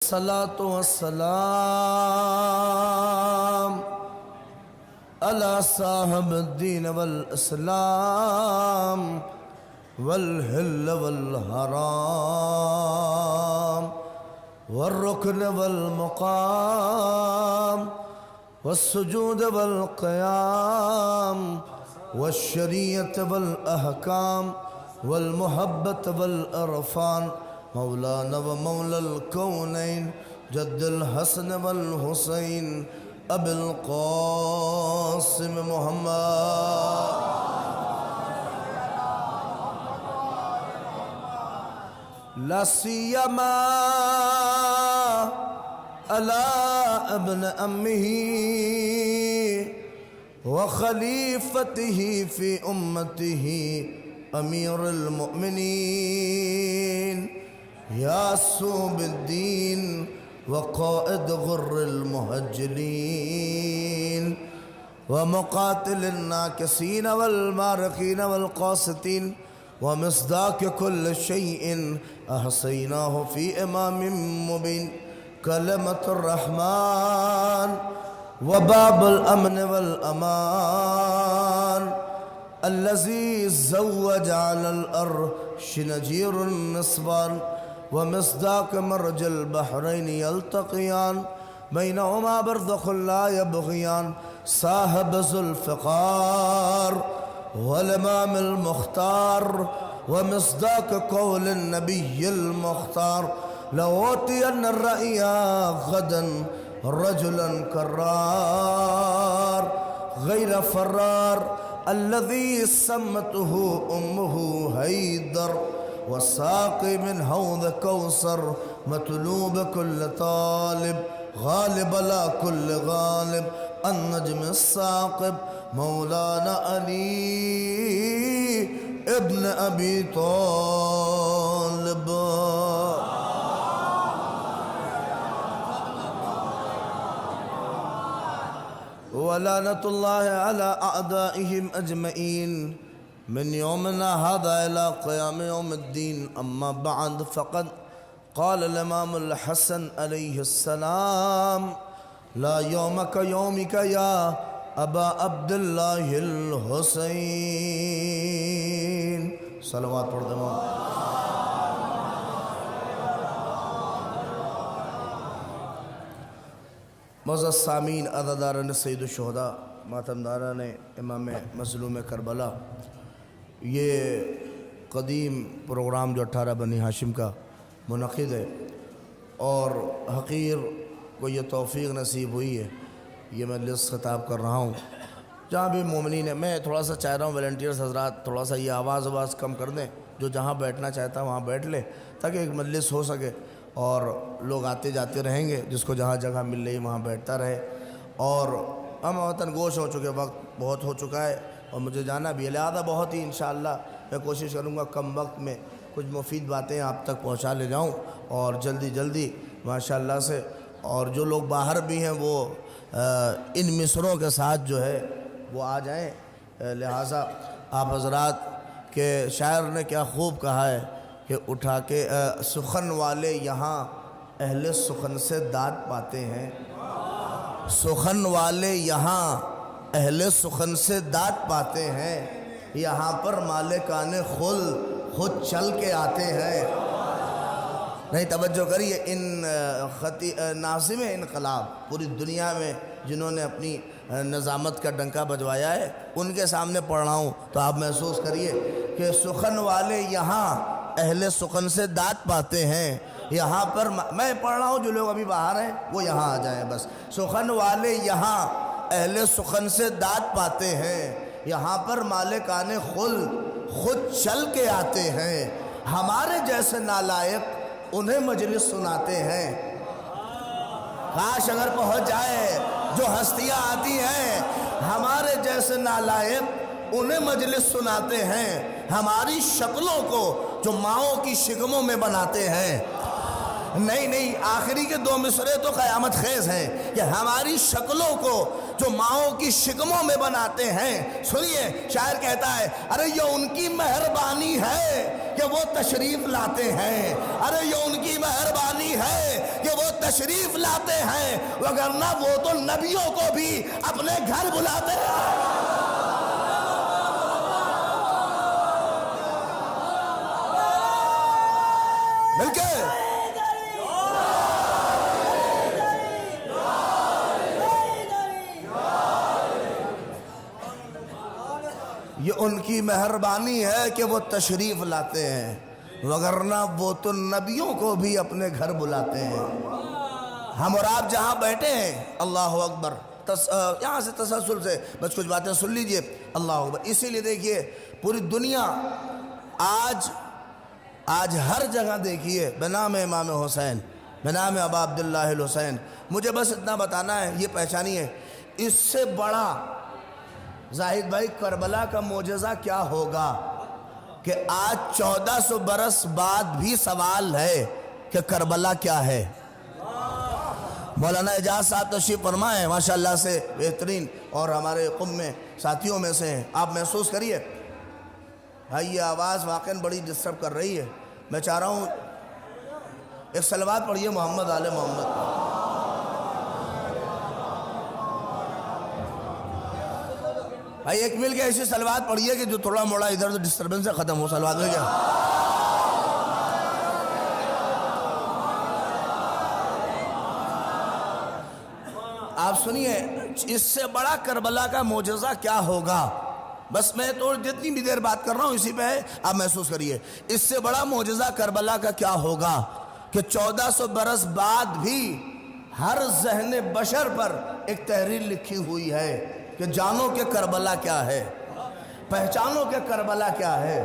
الصلاة والسلام على صاحب الدين والإسلام والهل والحرام والركن والمقام والسجود والقيام والشريعة والأحكام والمحبة والإرفان مولانا ومولى الكونين جد الحسن والحسين أبي القاسم محمد لا سيما على ابن أمه وخليفته في أمته أمير المؤمنين ياسوب الدين وقائد غر المهجرين ومقاتل الناكسين والمارقين والقاسطين ومصداق كل شيء أحصيناه في إمام مبين كلمة الرحمن وباب الأمن والأمان الذي زوج على الأرش نجير النصبان ومصداق مرج البحرين يلتقيان بينهما برزخ لا يبغيان صاحب ذو الفقار والإمام المختار ومصداق قول النبي المختار لأوتين الرأي غدا رجلا كرار غير فرار الذي سمته أمه هيدر والساقي من حوض كوثر مطلوب كل طالب غالب لا كل غالب النجم الثاقب مولانا علي ابن أبي طالب ولعنة الله على أعدائهم أجمعين من يومنا هذا إلى قيام يوم الدين أما بعد فقد قال الإمام الحسن عليه السلام لا يوم كيومك يا أبا عبد الله الحسين صلوات پڑھتے ہیں معزز سامعین عزاداران سید الشہداء ماتمداران امام مظلوم کربلا یہ قدیم پروگرام جو 18 بنی ہاشم کا منعقد ہے اور حقیر کو یہ توفیق نصیب ہوئی ہے یہ مجلس خطاب کر رہا ہوں جہاں بھی مومنین ہے میں تھوڑا سا چاہ رہا ہوں والنٹیئرز حضرات تھوڑا سا یہ آواز کم کر دیں جو جہاں بیٹھنا چاہتا ہے وہاں بیٹھ لے تاکہ ایک مجلس ہو سکے اور لوگ آتے جاتے رہیں گے جس کو جہاں جگہ مل رہی وہاں بیٹھتا رہے اور ہم وطن گوش ہو چکے وقت بہت ہو چکا ہے اور مجھے جانا بھی ہے لہذا بہت ہی انشاءاللہ میں کوشش کروں گا کم وقت میں کچھ مفید باتیں آپ تک پہنچا لے جاؤں اور جلدی ماشاءاللہ سے اور جو لوگ باہر بھی ہیں وہ ان مصروں کے ساتھ جو ہے وہ آ جائیں لہٰذا آپ حضرات کے شاعر نے کیا خوب کہا ہے کہ اٹھا کے سخن والے یہاں اہل سخن سے داد پاتے ہیں سخن والے یہاں اہل سخن سے داد پاتے ہیں یہاں پر مالکان خود چل کے آتے ہیں نہیں توجہ کریے ان ناظم انقلاب پوری دنیا میں جنہوں نے اپنی نظامت کا ڈنکا بجوایا ہے ان کے سامنے پڑھ رہا ہوں تو آپ محسوس کریے کہ سخن والے یہاں اہل سخن سے داد پاتے ہیں یہاں پر میں پڑھ رہا ہوں جو لوگ ابھی باہر ہیں وہ یہاں آ جائیں بس سخن والے یہاں اہل سخن سے داد پاتے ہیں یہاں پر مالکان خود چل کے آتے ہیں ہمارے جیسے نالائق انہیں مجلس سناتے ہیں کاش اگر پہنچ جائے جو ہستیاں آتی ہیں ہمارے جیسے نالائق انہیں مجلس سناتے ہیں ہماری شکلوں کو جو ماؤں کی شکموں میں بناتے ہیں نہیں آخری کے 2 مصرے تو قیامت خیز ہیں کہ ہماری شکلوں کو جو ماؤں کی شکموں میں بناتے ہیں سنیے شاعر کہتا ہے ارے یہ ان کی مہربانی ہے کہ وہ تشریف لاتے ہیں ارے یہ ان کی مہربانی ہے کہ وہ تشریف لاتے ہیں، وگرنہ وہ تو نبیوں کو بھی اپنے گھر بلاتے ہیں۔ مل کے یہ ان کی مہربانی ہے کہ وہ تشریف لاتے ہیں، وگرنہ وہ تو نبیوں کو بھی اپنے گھر بلاتے ہیں۔ ہم اور آپ جہاں بیٹھے ہیں، اللہ اکبر، یہاں سے تسلسل سے بس کچھ باتیں سن لیجئے، اللہ اکبر۔ اسی لیے دیکھیے پوری دنیا آج ہر جگہ دیکھیے بنام امام حسین، بنام ابا عبداللہ الحسین۔ مجھے بس اتنا بتانا ہے، یہ پہچانی ہے، اس سے بڑا زاہد بھائی کربلا کا معجزہ کیا ہوگا کہ آج 1400 برس بعد بھی سوال ہے کہ کربلا کیا ہے۔ مولانا اعجاز صاحب تشریف فرما ہے، ماشاءاللہ سے بہترین اور ہمارے قوم میں ساتھیوں میں سے ہیں۔ آپ محسوس کریے بھائی، یہ آواز واقعاً بڑی ڈسٹرب کر رہی ہے۔ میں چاہ رہا ہوں ایک صلوات پڑھیے محمد آل محمد۔ بھائی ایک مل کے ایسی صلوات پڑھیے کہ جو تھوڑا موڑا ادھر تو ڈسٹربنس سے ختم ہو۔ صلوات میں کیا آپ سنیے، اس سے بڑا کربلا کا معجزہ کیا ہوگا؟ بس میں تو جتنی بھی دیر بات کر رہا ہوں اسی پہ ہے، آپ محسوس کریے۔ اس سے بڑا معجزہ کربلا کا کیا ہوگا کہ 1400 برس بعد بھی ہر ذہن بشر پر ایک تحریر لکھی ہوئی ہے کہ جانو کہ کربلا کیا ہے، پہچانو کہ کربلا کیا ہے،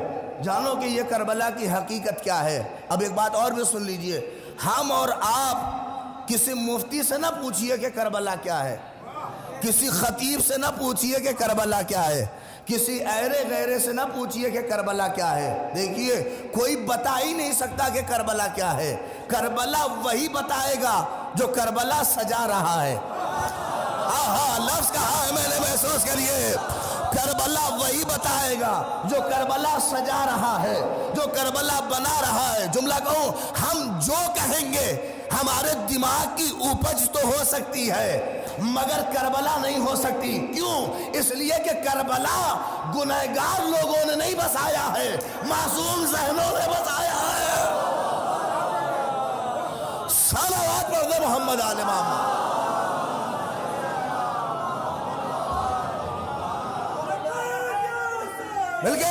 جانو کہ یہ کربلا کی حقیقت کیا ہے۔ اب ایک بات اور بھی سن لیجئے، ہم اور آپ کسی مفتی سے نہ پوچھئے کہ کربلا کیا ہے، کسی خطیب سے نہ پوچھئے کہ کربلا کیا ہے، کسی ایرے غیرے سے نہ پوچھئے کہ کربلا کیا ہے۔ دیکھیے کوئی بتا ہی نہیں سکتا کہ کربلا کیا ہے، کربلا وہی بتائے گا جو کربلا سجا رہا ہے۔ لفظ کہا ہے میں نے، محسوس کریے، کربلا وہی بتائے گا جو کربلا سجا رہا ہے، جو کربلا بنا رہا ہے۔ جملہ کہوں، ہم جو کہیں گے ہمارے دماغ کی اپج تو ہو سکتی ہے مگر کربلا نہیں ہو سکتی۔ کیوں؟ اس لیے کہ کربلا گنہگار لوگوں نے نہیں بسایا ہے، معصوم ذہنوں نے بسایا ہے۔ صلوات پڑھ دے محمد آل محمد۔ مل گئے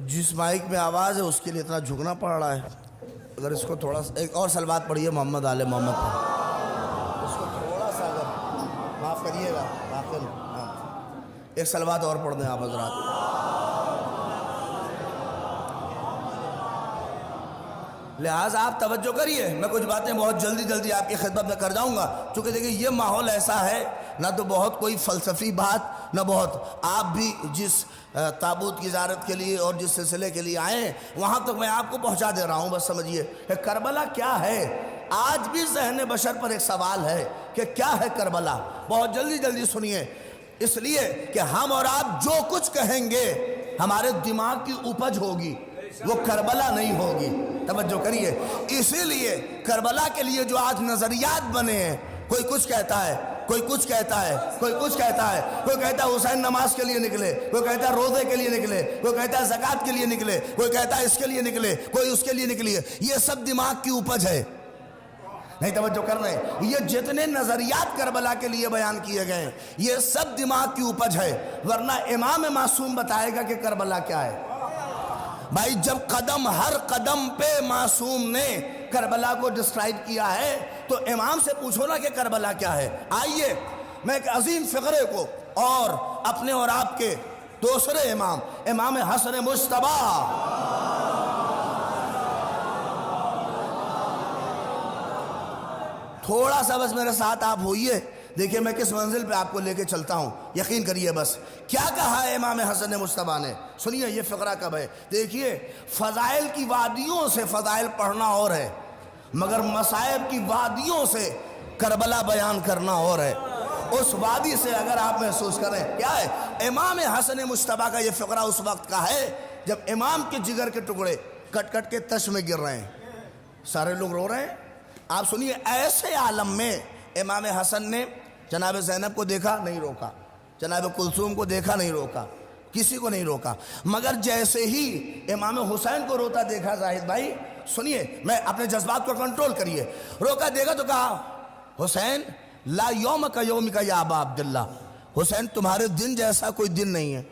جس مائک میں آواز ہے اس کے لیے اتنا جھکنا پڑ رہا ہے، اگر اس کو تھوڑا سا ایک اور صلوات پڑھیے محمد آل محمد پر، اس کو تھوڑا سا اگر معاف کریے گا، ایک صلوات اور پڑھ دیں آپ حضرات۔ لہٰذا آپ توجہ کریے، میں کچھ باتیں بہت جلدی آپ کی خدمت میں کر جاؤں گا، چونکہ دیکھیں یہ ماحول ایسا ہے، نہ تو بہت کوئی فلسفی بات، نہ بہت، آپ بھی جس تابوت کی زیارت کے لیے اور جس سلسلے کے لیے آئے ہیں وہاں تک میں آپ کو پہنچا دے رہا ہوں۔ بس سمجھیے کہ کربلا کیا ہے۔ آج بھی ذہن بشر پر ایک سوال ہے کہ کیا ہے کربلا۔ بہت جلدی سنیے، اس لیے کہ ہم اور آپ جو کچھ کہیں گے ہمارے دماغ کی اپج ہوگی، وہ کربلا نہیں ہوگی۔ توجہ کریے، اسی لیے کربلا کے لیے جو آج نظریات بنے ہیں، کوئی کچھ کہتا ہے، کوئی کچھ کہتا ہے، کوئی کچھ کہتا ہے، کوئی کہتا ہے حسین نماز کے لیے نکلے، کوئی کہتا ہے روزے کے لیے نکلے، کوئی کہتا ہے زکوٰۃ کے لیے نکلے، کوئی کہتا ہے اس کے لیے نکلے، کوئی اس کے لیے نکلی ہے۔ یہ سب دماغ کی اپج ہے، نہیں توجہ کر رہے ہیں۔ یہ جتنے نظریات کربلا کے لیے بیان کیے گئے ہیں یہ سب دماغ کی اپج ہے، ورنہ امام معصوم بتائے گا کہ کربلا کیا ہے۔ بھائی جب ہر قدم پہ معصوم نے کربلا کو ڈسکرائب کیا ہے تو امام سے پوچھو نا کہ کربلا کیا ہے۔ آئیے میں ایک عظیم فقرے کو اور اپنے اور آپ کے دوسرے امام حسن مجتبیٰ تھوڑا سا بس میرے ساتھ آپ ہوئیے، دیکھیے میں کس منزل پہ آپ کو لے کے چلتا ہوں، یقین کریے بس. کیا کہا ہے امام حسن مصطفیٰ نے؟ سنیے یہ فقرہ کب ہے. دیکھیے فضائل کی وادیوں سے فضائل پڑھنا اور ہے، مگر مصائب کی وادیوں سے کربلا بیان کرنا اور ہے. اس وادی سے اگر آپ محسوس کریں کیا ہے، امام حسن مصطفیٰ کا یہ فقرہ اس وقت کا ہے جب امام کے جگر کے ٹکڑے کٹ کٹ کے تش میں گر رہے ہیں، سارے لوگ رو رہے ہیں. آپ سنیے ایسے عالم میں امام حسن نے جناب زینب کو دیکھا نہیں روکا، جناب کلثوم کو دیکھا نہیں روکا، کسی کو نہیں روکا. مگر جیسے ہی امام حسین کو روتا دیکھا زاہد بھائی، سنیے میں اپنے جذبات کو کنٹرول کریے، روکا دیکھا تو کہا حسین لا یوم کا یوم کا یا ابا عبداللہ، حسین تمہارے دن جیسا کوئی دن نہیں ہے.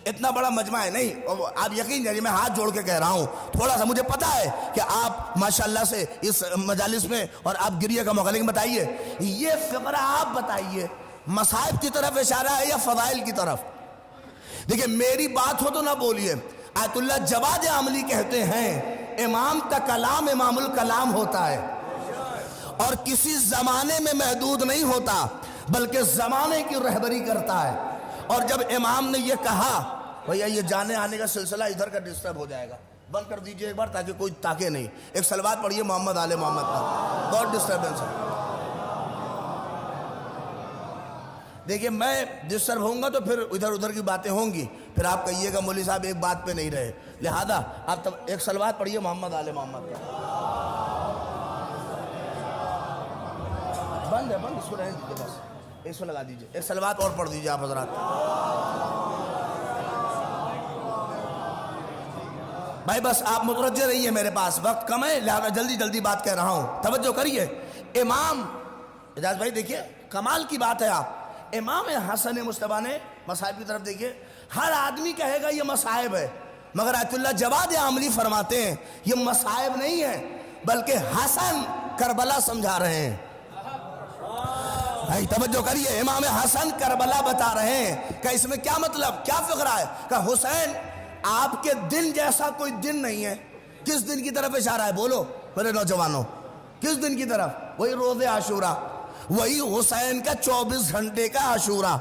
اتنا بڑا مجمع ہے نہیں، آپ یقین جانیے میں ہاتھ جوڑ کے کہہ رہا ہوں، تھوڑا سا مجھے پتا ہے کہ آپ ماشاءاللہ سے اس مجالس میں اور آپ گریہ کا موقع، لیکن بتائیے یہ فقرہ آپ بتائیے مصائب کی طرف اشارہ ہے یا فضائل کی طرف؟ دیکھیں میری بات ہو تو نہ بولیے. آیت اللہ جواد عملی کہتے ہیں امام کا کلام امام الکلام ہوتا ہے اور کسی زمانے میں محدود نہیں ہوتا بلکہ زمانے کی رہبری کرتا ہے. اور جب امام نے یہ کہا بھیا یہ جانے آنے کا سلسلہ ادھر کا ڈسٹرب ہو جائے گا، بند کر دیجئے ایک بار تاکہ کوئی تاکے نہیں. ایک صلوات پڑھیے محمد آل محمد کا، بہت ڈسٹربنس ہے. دیکھیے میں ڈسٹرب ہوں گا تو پھر ادھر ادھر کی باتیں ہوں گی، پھر آپ کہیے گا مولوی صاحب ایک بات پہ نہیں رہے. لہذا آپ تب ایک صلوات پڑھیے محمد آل محمد کا. بند ہے بند، اس کو رہنے دیجیے، بس اس کو لگا دیجیے. ایک صلوات اور پڑھ دیجیے آپ حضرات. بھائی بس آپ متوجہ رہیے، میرے پاس وقت کم ہے لہذا جلدی جلدی بات کہہ رہا ہوں، توجہ کریے. امام اجاز بھائی دیکھیے کمال کی بات ہے. آپ امام حسن مصطفیٰ نے مصائب کی طرف دیکھیے. ہر آدمی کہے گا یہ مصائب ہے، مگر آیت اللہ جواد عاملی فرماتے ہیں یہ مصائب نہیں ہے بلکہ حسن کربلا سمجھا رہے ہیں. بھائی توجہ کریے، امام حسن کربلا بتا رہے ہیں کہ اس میں کیا مطلب، کیا فقرہ ہے کہ حسین آپ کے دن جیسا کوئی دن نہیں ہے. کس دن کی طرف اشارہ ہے بولو میرے نوجوانوں، کس دن کی طرف؟ وہی روز عاشورہ، وہی حسین کا 24 گھنٹے کا عاشورہ،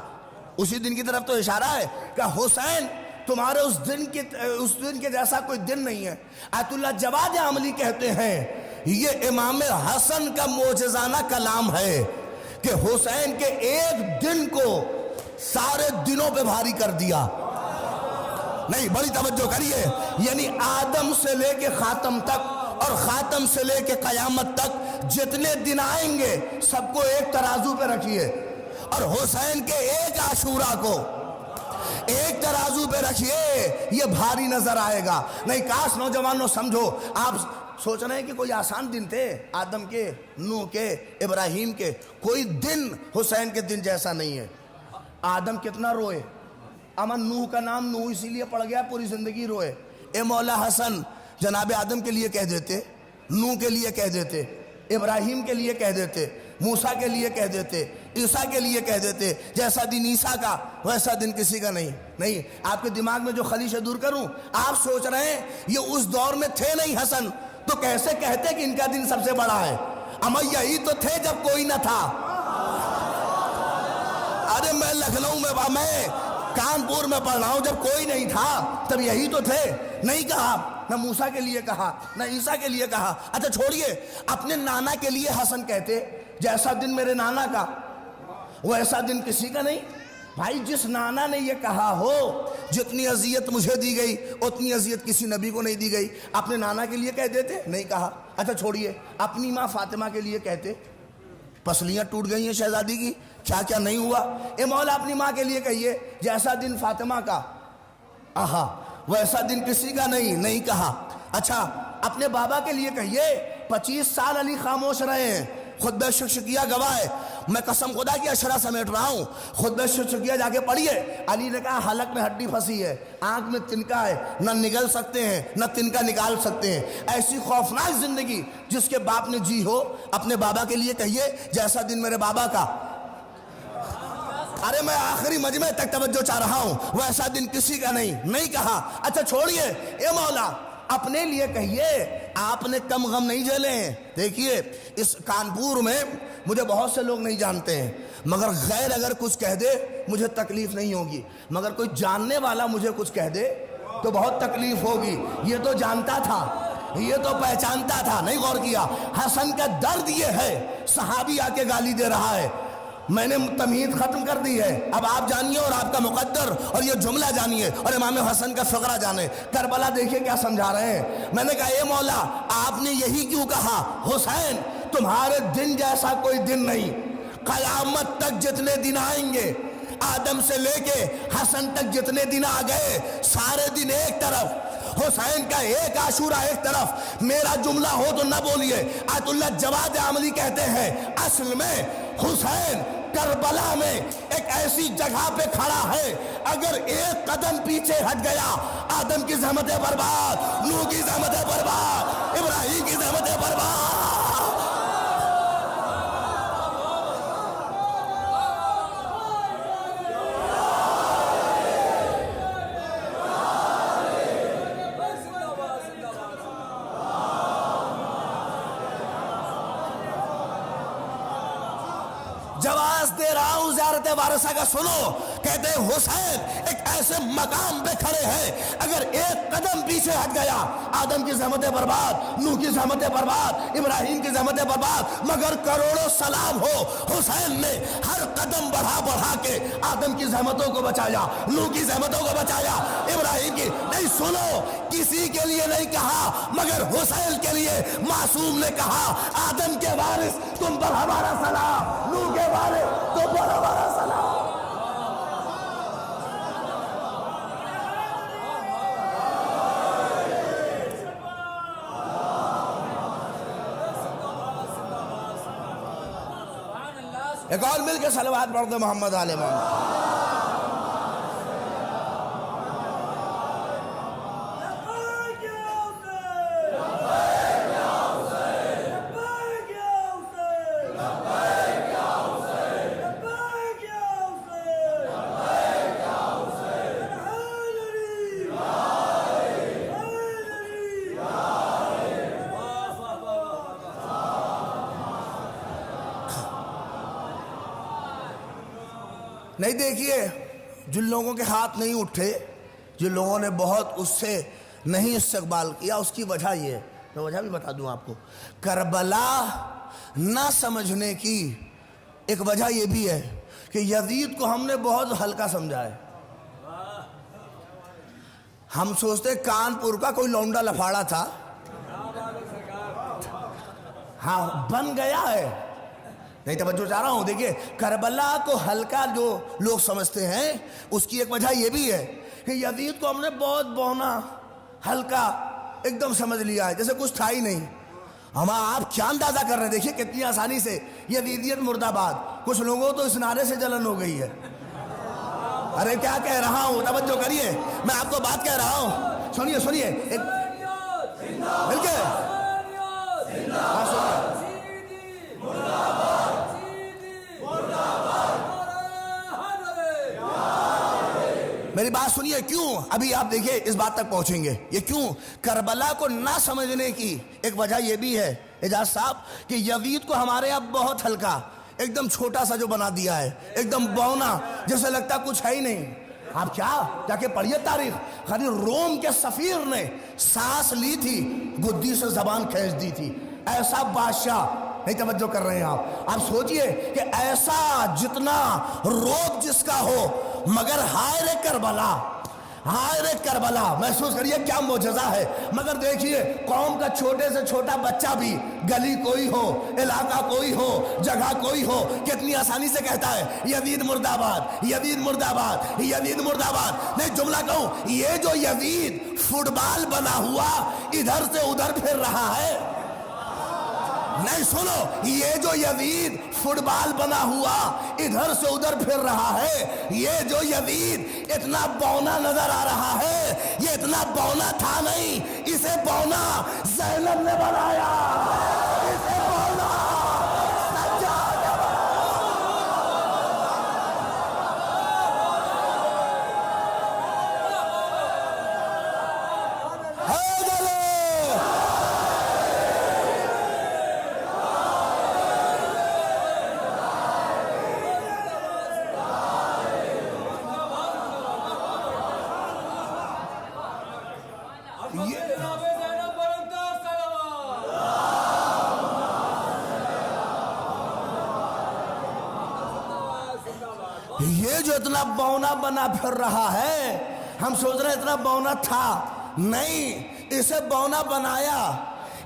اسی دن کی طرف تو اشارہ ہے کہ حسین تمہارے اس دن کے جیسا کوئی دن نہیں ہے. آیت اللہ جواد عملی کہتے ہیں یہ امام حسن کا معجزانہ کلام ہے کہ حسین کے ایک دن کو سارے دنوں پہ بھاری کر دیا. نہیں بڑی توجہ کریے، یعنی آدم سے لے کے خاتم تک اور خاتم سے لے کے قیامت تک جتنے دن آئیں گے سب کو ایک ترازو پہ رکھیے اور حسین کے ایک عاشورہ کو ایک ترازو پہ رکھیے، یہ بھاری نظر آئے گا. نہیں کاش نوجوانوں سمجھو، آپ سوچ رہے ہیں کہ کوئی آسان دن تھے آدم کے، نوح کے، ابراہیم کے، کوئی دن حسین کے دن جیسا نہیں ہے. آدم کتنا روئے، امن نوح کا نام نوح اسی لیے پڑ گیا، پوری زندگی روئے. اے مولا حسن جناب آدم کے لیے کہہ دیتے، نوح کے لیے کہہ دیتے، ابراہیم کے لیے کہہ دیتے، موسیٰ کے لیے کہہ دیتے، عیسیٰ کے لیے کہہ دیتے. جیسا دن عیسیٰ کا ویسا دن کسی کا نہیں. نہیں آپ کے دماغ میں جو خلیشہ دور کروں، آپ سوچ رہے ہیں یہ اس دور میں تھے نہیں حسن تو کیسے کہتے کہ ان کا دن سب سے بڑا ہے؟ اما یہی تو تھے جب کوئی نہ تھا. ارے میں لکھنؤ میں کانپور میں پڑھ رہا ہوں، جب کوئی نہیں تھا تب یہی تو تھے. نہیں کہا، نہ موسیٰ کے لیے کہا نہ عیسیٰ کے لیے کہا. اچھا چھوڑیے، اپنے نانا کے لیے حسن کہتے جیسا دن میرے نانا کا ویسا دن کسی کا نہیں. بھائی جس نانا نے یہ کہا ہو جتنی اذیت مجھے دی گئی اتنی اذیت کسی نبی کو نہیں دی گئی، اپنے نانا کے لیے کہہ دیتے؟ نہیں کہا. اچھا چھوڑیے، اپنی ماں فاطمہ کے لیے کہتے پسلیاں ٹوٹ گئی ہیں شہزادی کی، کیا کیا نہیں ہوا. اے مولا اپنی ماں کے لیے کہیے جیسا دن فاطمہ کا آہا ویسا دن کسی کا نہیں. نہیں کہا. اچھا اپنے بابا کے لیے کہیے 25 سال علی خاموش رہے ہیں، خطبہ شکشکیہ گواہ ہے، میں قسم خدا کی اشرا سمیٹ رہا ہوں، خطبہ شکشکیہ جا کے پڑھیے. علی نے کہا حلق میں ہڈی پھنسی ہے، آنکھ میں تنکا ہے، نہ نگل سکتے ہیں نہ تنکا نکال سکتے ہیں. ایسی خوفناک زندگی جس کے باپ نے جی ہو، اپنے بابا کے لیے کہیے جیسا دن میرے بابا کا. ارے میں آخری مجمع تک توجہ چاہ رہا ہوں، ویسا دن کسی کا نہیں. نہیں کہا. اچھا چھوڑیے، اے مولا اپنے لیے کہیے، آپ نے کم غم نہیں جھیلے ہیں۔ دیکھیے اس کانپور میں مجھے بہت سے لوگ نہیں جانتے ہیں، مگر غیر اگر کچھ کہہ دے مجھے تکلیف نہیں ہوگی، مگر کوئی جاننے والا مجھے کچھ کہہ دے تو بہت تکلیف ہوگی۔ یہ تو جانتا تھا، یہ تو پہچانتا تھا، نہیں غور کیا۔ حسن کا درد یہ ہے، صحابی آ کے گالی دے رہا ہے، میں نے تمہید ختم کر دی ہے، اب آپ جانیے اور آپ کا مقدر اور یہ جملہ جانیے اور امام حسن کا فقرہ جانے۔ کربلا دیکھیے کیا سمجھا رہے ہیں۔ میں نے کہا اے مولا، آپ نے یہی کیوں کہا؟ حسین تمہارے دن جیسا کوئی دن نہیں، قیامت تک جتنے دن آئیں گے، آدم سے لے کے حسن تک جتنے دن آ گئے، سارے دن ایک طرف، حسین کا ایک عاشورہ ایک طرف۔ میرا جملہ ہو تو نہ بولیے۔ آیت اللہ جواد عاملی کہتے ہیں اصل میں حسین کربلا میں ایک ایسی جگہ پہ کھڑا ہے، اگر ایک قدم پیچھے ہٹ گیا آدم کی زحمتیں برباد، نوح کی زحمتیں برباد، ابراہیم کی زحمتیں برباد۔ جواز دے رہا ہوں زیارت وارثہ کا، سنو۔ کہتے ہیں حسین ایک ایسے مقام پہ کھڑے ہیں، اگر ایک قدم پیچھے ہٹ گیا آدم کی زحمتیں برباد، نوح کی زحمتیں برباد، ابراہیم کی زحمتیں برباد، مگر کروڑوں سلام ہو حسین نے ہر قدم بڑھا بڑھا کے آدم کی زحمتوں کو بچایا، نوح کی زحمتوں کو بچایا، ابراہیم کی۔ نہیں سنو، کسی کے لیے نہیں کہا مگر حسین کے لیے معصوم نے کہا، آدم کے وارث تم پر ہمارا سلام، نوح کے وارث تم پر ہمارا سلام۔ ایک اور مل کے صلوات پڑھ دو محمد آل محمد۔ نہیں دیکھیے، جن لوگوں کے ہاتھ نہیں اٹھے، جن لوگوں نے بہت اس سے نہیں استقبال کیا، اس کی وجہ یہ ہے، میں وجہ بھی بتا دوں آپ کو۔ کربلا نہ سمجھنے کی ایک وجہ یہ بھی ہے کہ یزید کو ہم نے بہت ہلکا سمجھا ہے۔ ہم سوچتے کانپور کا کوئی لونڈا لفاڑا تھا، ہاں بن گیا ہے۔ نہیں توجہ چاہ رہا ہوں، دیکھیے کربلا کو ہلکا جو لوگ سمجھتے ہیں، اس کی ایک وجہ یہ بھی ہے کہ یزید کو ہم نے بہت بونا ہلکا ایک دم سمجھ لیا ہے، جیسے کچھ تھا ہی نہیں۔ آپ کیا اندازہ کر رہے ہیں؟ دیکھیے کتنی آسانی سے یزیدیت مرد آباد، کچھ لوگوں تو اس نعرے سے جلن ہو گئی ہے۔ ارے کیا کہہ رہا ہوں، توجہ کریے، میں آپ کو بات کہہ رہا ہوں، سنیے سنیے مل کے میری بات سنیے۔ کیوں؟ ابھی آپ دیکھیں اس بات تک پہنچیں گے۔ یہ کیوں؟ کربلا کو نہ سمجھنے کی ایک وجہ یہ بھی ہے اعجاز صاحب کہ یزید کو ہمارے اب بہت ہلکا، ایک دم چھوٹا سا جو بنا دیا ہے، ایک دم بونا، جیسے لگتا کچھ ہے ہی نہیں۔ آپ کیا جا کے پڑھیے تاریخ، خالی روم کے سفیر نے سانس لی تھی، گدی سے زبان کھینچ دی تھی، ایسا بادشاہ۔ نہیں توجہ کر رہے ہیں آپ سوچئے کہ ایسا جتنا روب جس کا ہو، مگر ہائے رے کربلا، ہائے رے کربلا، محسوس کریے کیا معجزہ ہے۔ مگر دیکھیے قوم کا چھوٹے سے چھوٹا بچہ بھی، گلی کوئی ہو، علاقہ کوئی ہو، جگہ کوئی ہو، کتنی آسانی سے کہتا ہے یزید مرد آباد، یزید مرد آباد، یزید مرد آباد۔ میں جملہ کہوں، یہ جو یزید فٹ بال بنا ہوا ادھر سے ادھر پھر رہا ہے، نہیں سنو، یہ جو یزید فٹ بال بنا ہوا ادھر سے ادھر پھر رہا ہے، یہ جو یزید اتنا بونا نظر آ رہا ہے، یہ اتنا بونا تھا نہیں، اسے بونا زینب نے بنایا، اسے بونا سجاد نے بنایا۔ یہ جو اتنا بونا بنا پھر رہا ہے، ہم سوچ رہے ہیں اتنا بونا تھا نہیں، اسے بونا بنایا۔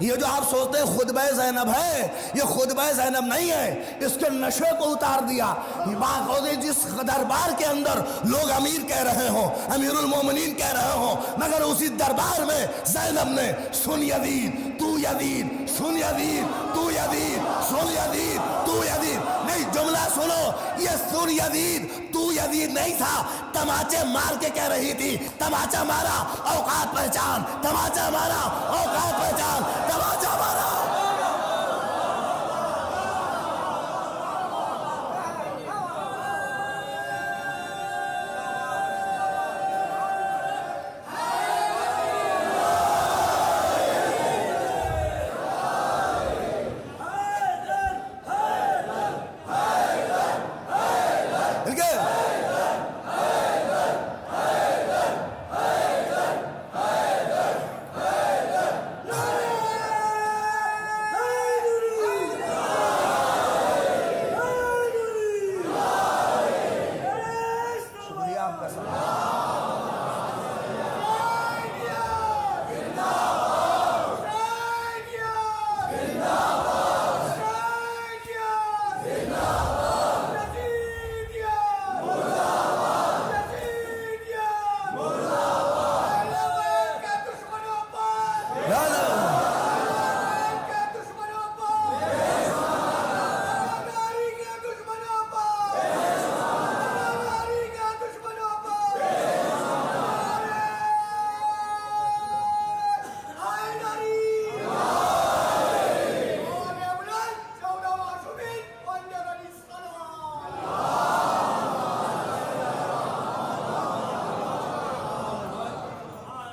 یہ جو آپ سوچتے ہیں خطبہ زینب ہے، یہ خطبہ زینب نہیں ہے، اس کے نشے کو اتار دیا۔ بات ہوگی جس دربار کے اندر لوگ امیر کہہ رہے ہوں، امیر المومنین کہہ رہے ہوں، مگر اسی دربار میں زینب نے سن یزید تو یزید، سن یزید تو یزید، سن یزید تو یزید، نہیں جملہ سنو، یہ سن یزید تو یزید نہیں تھا، تماچے مار کے کہہ رہی تھی، تماچا مارا اوقات پہچان، تماچا مارا اوقات پہچان، تماچا مارا۔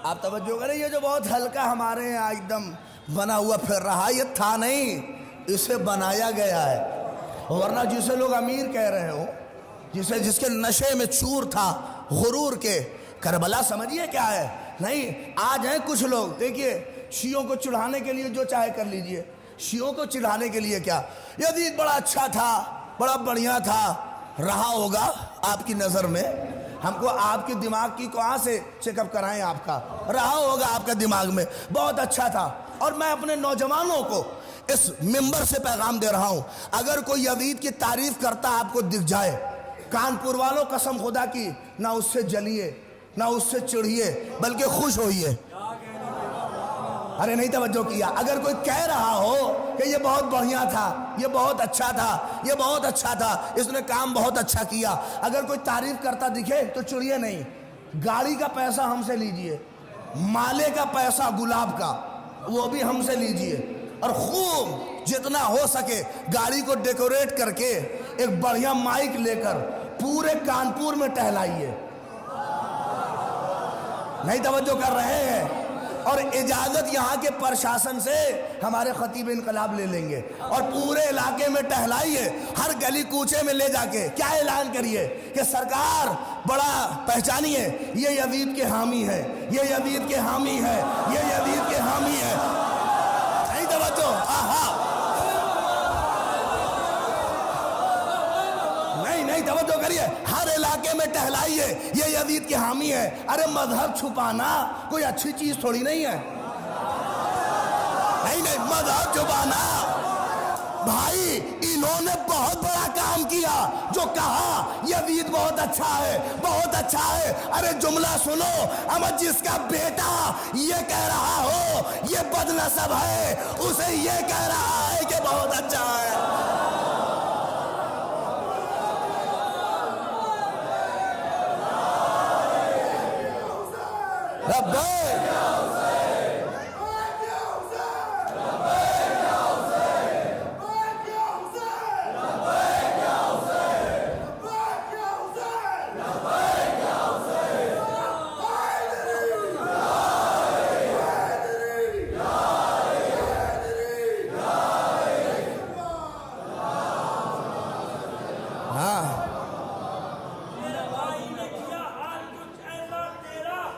آپ توجہ کریں، یہ جو بہت ہلکا ہمارے یہاں ایک دم بنا ہوا پھر رہا، یہ تھا نہیں، اسے بنایا گیا ہے۔ ورنہ جسے لوگ امیر کہہ رہے ہوں، جس کے نشے میں چور تھا، غرور کے، کربلا سمجھیے کیا ہے؟ نہیں، آج ہیں کچھ لوگ، دیکھیے شیعوں کو چڑھانے کے لیے جو چاہے کر لیجئے، شیعوں کو چڑھانے کے لیے کیا، یزید بڑا اچھا تھا، بڑا بڑھیا تھا، رہا ہوگا آپ کی نظر میں، ہم کو آپ کی دماغ کی کہاں سے چیک اپ کرائیں، آپ کا رہا ہوگا آپ کا دماغ میں، بہت اچھا تھا۔ اور میں اپنے نوجوانوں کو اس منبر سے پیغام دے رہا ہوں، اگر کوئی یزید کی تعریف کرتا آپ کو دکھ جائے، کانپور والوں قسم خدا کی نہ اس سے جلیے، نہ اس سے چڑھیے، بلکہ خوش ہوئیے۔ ارے نہیں توجہ کیا، اگر کوئی کہہ رہا ہو کہ یہ بہت بڑھیا تھا، یہ بہت اچھا تھا، یہ بہت اچھا تھا، اس نے کام بہت اچھا کیا، اگر کوئی تعریف کرتا دکھے تو چڑھیے نہیں، گاڑی کا پیسہ ہم سے لیجئے، مالے کا پیسہ گلاب کا وہ بھی ہم سے لیجئے، اور خوب جتنا ہو سکے گاڑی کو ڈیکوریٹ کر کے ایک بڑھیا مائک لے کر پورے کانپور میں ٹہلائیے۔ نہیں توجہ کر رہے ہیں؟ اور اجازت یہاں کے پرشاسن سے ہمارے خطیب انقلاب لے لیں گے، اور پورے علاقے میں ٹہلائیے، ہر گلی کوچے میں لے جا کے کیا اعلان کریے کہ سرکار بڑا پہچانیے، یہ یزید کے حامی ہے، یہ یزید کے حامی ہے، یہ یزید کے حامی ہے۔ نہیں توجہ، نہیں توجہ کریے، ہر علاقے میں ٹہلائیے، یہ یزید کے حامی ہے۔ ارے مذہب چھپانا کوئی اچھی چیز تھوڑی نہیں ہے، نہیں مذہب چھپانا، بھائی انہوں نے بہت بڑا کام کیا، جو کہا یزید بہت اچھا ہے، بہت اچھا ہے۔ ارے جملہ سنو، اما جس کا بیٹا یہ کہہ رہا ہو یہ بد نسب ہے، اسے یہ کہہ رہا ہے کہ بہت اچھا ہے۔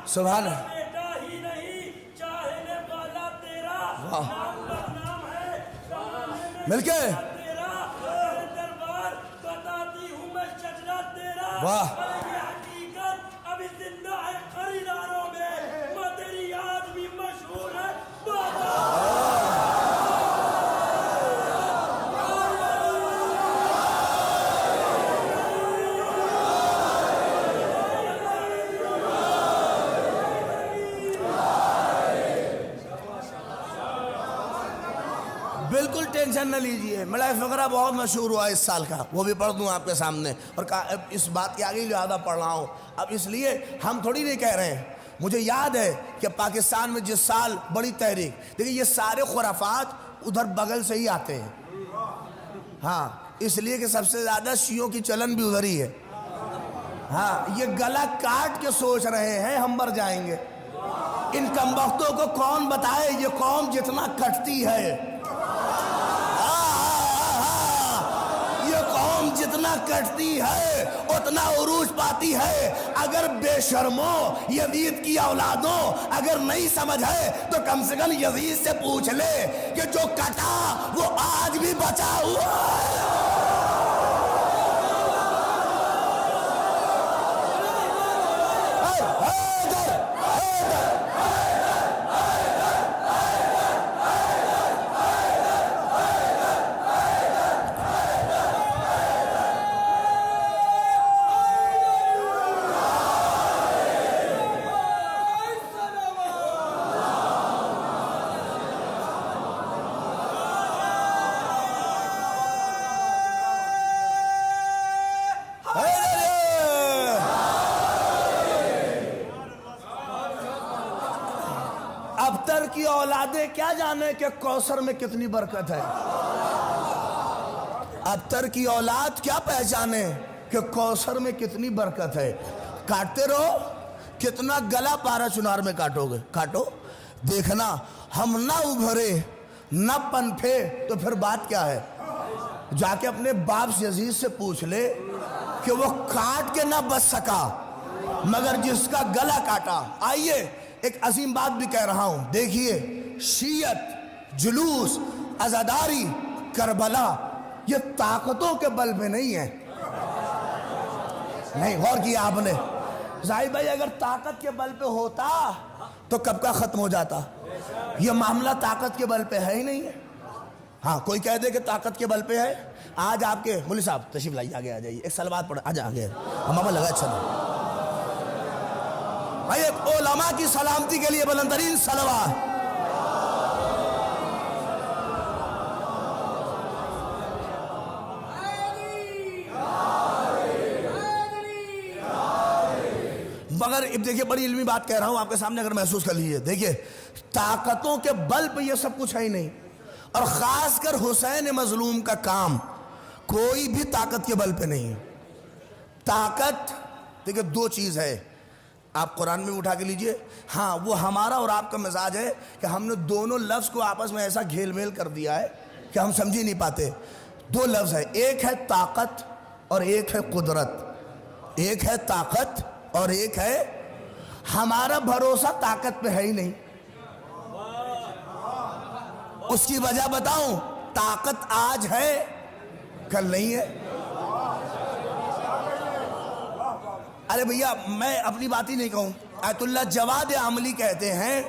سبحان اللہ، مل کے واہ بالکل ٹینشن نہ لیجئے. ملائے فقرہ بہت مشہور ہوا اس سال کا, وہ بھی پڑھ دوں آپ کے سامنے, اور اس بات کے آگے زیادہ پڑھ رہا ہوں. اب اس لیے ہم تھوڑی نہیں کہہ رہے ہیں. مجھے یاد ہے کہ پاکستان میں جس سال بڑی تحریک, دیکھیں یہ سارے خرافات ادھر بغل سے ہی آتے ہیں. ہاں اس لیے کہ سب سے زیادہ شیعوں کی چلن بھی ادھر ہی ہے. ہاں یہ گلا کاٹ کے سوچ رہے ہیں ہم مر جائیں گے. ان کمبختوں کو کون بتائے یہ قوم جتنا کٹتی ہے, جتنا کٹتی ہے اتنا عروج پاتی ہے. اگر بے شرموں یزید کی اولادوں اگر نہیں سمجھ ہے تو کم سے کم یزید سے پوچھ لے کہ جو کٹا وہ آج بھی بچا ہوا ہے. ابتر کی اولادیں کیا جانے کہ کوثر میں کتنی برکت ہے. ابتر کی اولاد کیا پہچانے کہ کوثر میں کتنی برکت ہے. کاٹتے رہو, کتنا گلا پارا چنار میں کاٹو گے. کاٹو, دیکھنا ہم نہ ابھرے نہ پنپھے تو پھر بات کیا ہے. جا کے اپنے باپ یزید سے پوچھ لے کہ وہ کاٹ کے نہ بچ سکا مگر جس کا گلا کاٹا. آئیے ایک عظیم بات بھی کہہ رہا ہوں. دیکھیے شیعت, جلوس, عزاداری, کربلا یہ طاقتوں کے بل پہ نہیں ہے. نہیں غور کیا آپ نے. ظاہر بھائی اگر طاقت کے بل پہ ہوتا تو کب کا ختم ہو جاتا. یہ معاملہ طاقت کے بل پہ ہے ہی نہیں ہے. ہاں کوئی کہہ دے کہ طاقت کے بل پہ ہے. آج آپ کے مولوی صاحب تشریف لائیے, آگے آ جائیے, ایک سلوات پڑھ آج آگے ہمارا لگا. اچھا بھائی ایک علماء کی سلامتی کے لیے بلندرین صلوات. مگر اب دیکھیے بڑی علمی بات کہہ رہا ہوں آپ کے سامنے, اگر محسوس کر لیجیے. دیکھیے طاقتوں کے بل پہ یہ سب کچھ ہے ہی نہیں, اور خاص کر حسین مظلوم کا کام کوئی بھی طاقت کے بل پہ نہیں ہے. طاقت دیکھیے دو چیز ہے, آپ قرآن میں اٹھا کے لیجئے. ہاں وہ ہمارا اور آپ کا مزاج ہے کہ ہم نے دونوں لفظ کو آپس میں ایسا گھیل میل کر دیا ہے کہ ہم سمجھ ہی نہیں پاتے. دو لفظ ہے, ایک ہے طاقت اور ایک ہے قدرت. ایک ہے طاقت اور ایک ہے, ہمارا بھروسہ طاقت پہ ہے ہی نہیں. اس کی وجہ بتاؤں, طاقت آج ہے کل نہیں ہے. ارے بھیا میں اپنی بات ہی نہیں کہوں, آیت اللہ جواد عملی کہتے ہیں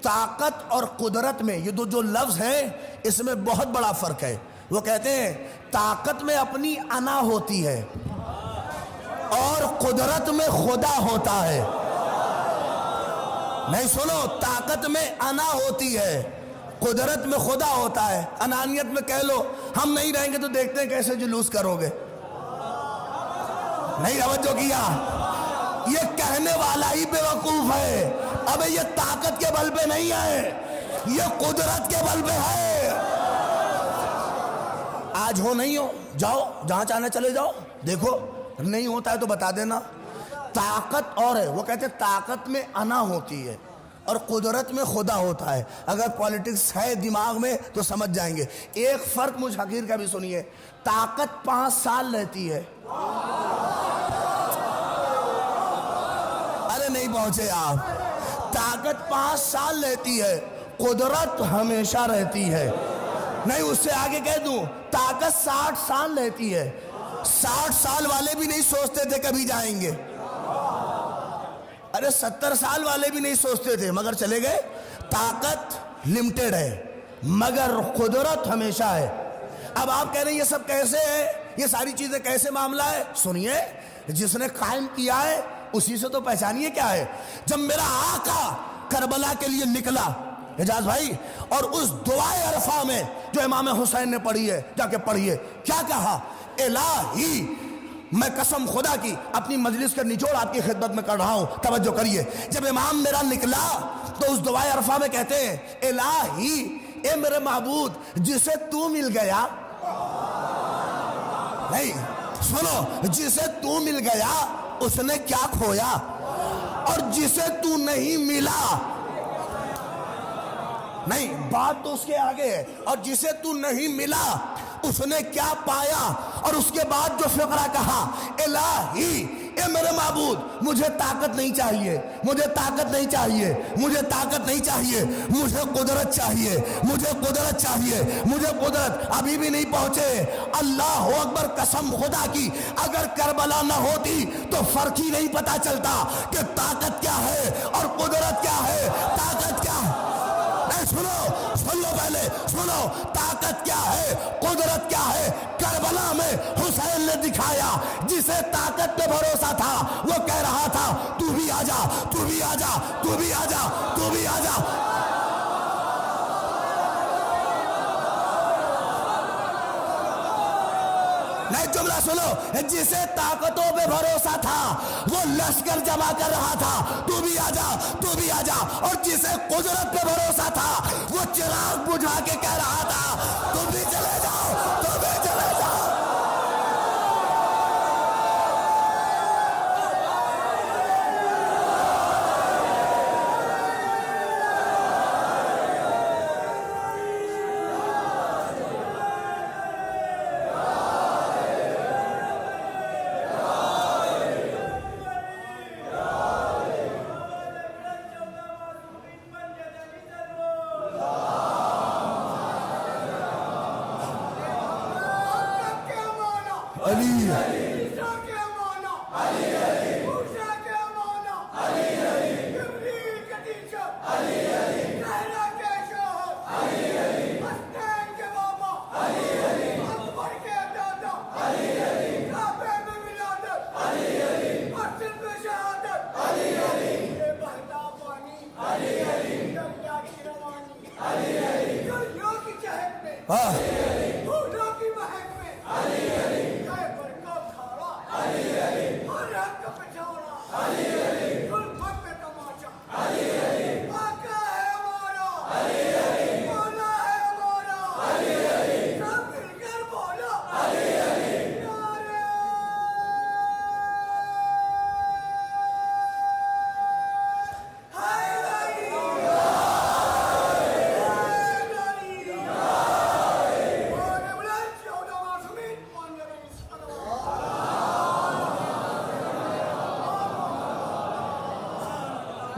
طاقت اور قدرت میں یہ دو جو لفظ ہیں اس میں بہت بڑا فرق ہے. وہ کہتے ہیں طاقت میں اپنی انا ہوتی ہے اور قدرت میں خدا ہوتا ہے. نہیں سنو, طاقت میں انا ہوتی ہے, قدرت میں خدا ہوتا ہے. انانیت میں کہہ لو ہم نہیں رہیں گے تو دیکھتے ہیں کیسے جلوس کرو گے. نہیں توجہ کیا, یہ کہنے والا ہی بے وقوف ہے. ابے یہ طاقت کے بل پہ نہیں ہے, یہ قدرت کے بل پہ ہے. آج ہو نہیں ہو جاؤ جہاں چاہنا چلے جاؤ, دیکھو نہیں ہوتا ہے تو بتا دینا. طاقت اور ہے, وہ کہتے ہیں طاقت میں انا ہوتی ہے اور قدرت میں خدا ہوتا ہے. اگر پالیٹکس ہے دماغ میں تو سمجھ جائیں گے. ایک فرق مجھ حقیر کا بھی سنیے, طاقت 5 سال رہتی ہے. ارے نہیں پہنچے آپ. طاقت 5 سال رہتی ہے, قدرت ہمیشہ رہتی ہے. نہیں اس سے آگے کہہ دوں طاقت 60 سال رہتی ہے. 60 سال والے بھی نہیں سوچتے تھے کبھی جائیں گے. ارے 70 سال والے بھی نہیں سوچتے تھے مگر چلے گئے. طاقت لمٹڈ ہے مگر قدرت ہمیشہ ہے. اب آپ کہہ رہے ہیں یہ سب کیسے ہے, یہ ساری چیزیں کیسے معاملہ ہے؟ سنیے, جس نے قائم کیا ہے اسی سے تو پہچانیے کیا ہے. جب میرا آقا کربلا کے لیے نکلا اعجاز بھائی, اور اس دعائے عرفہ میں جو امام حسین نے پڑھی ہے, جا کے پڑھیے, کیا کہا؟ الہی, میں قسم خدا کی اپنی مجلس کا نچوڑ آپ کی خدمت میں کر رہا ہوں, توجہ کریے. جب امام میرا نکلا تو اس دعائے عرفہ میں کہتے ہیں الہی, اے میرے معبود جسے تو مل گیا, نہیں سنو, جسے تو مل گیا اس نے کیا کھویا, اور جسے تو نہیں ملا, نہیں بات تو اس کے آگے ہے, اور جسے تو نہیں ملا اس نے کیا پایا. اور اس کے بعد جو فقرہ کہا الہی, اے میرے معبود مجھے طاقت نہیں چاہیے, مجھے طاقت نہیں چاہیے, مجھے طاقت نہیں چاہیے, مجھے قدرت چاہیے, مجھے قدرت چاہیے, مجھے قدرت. ابھی بھی نہیں پہنچے. اللہ اکبر, قسم خدا کی اگر کربلا نہ ہوتی تو فرق ہی نہیں پتا چلتا کہ طاقت کیا ہے اور قدرت کیا ہے. طاقت کیا ہے, سنو, سن لو پہلے, سنو, طاقت کیا ہے, قدرت کیا ہے. کربلا میں حسین نے دکھایا, جسے طاقت پہ بھروسہ تھا وہ کہہ رہا تھا تو بھی آجا, تو بھی آجا, تو بھی آجا, تو بھی آجا. نہیں جملہ سنو, جسے طاقتوں پہ بھروسہ تھا وہ لشکر جمع کر رہا تھا, تو بھی آجا, تو بھی آجا. اور جسے قدرت پہ بھروسہ تھا وہ چراغ بجھا کے کہہ رہا تھا تو بھی چلے جاؤ, تو بھی چلے جاؤ.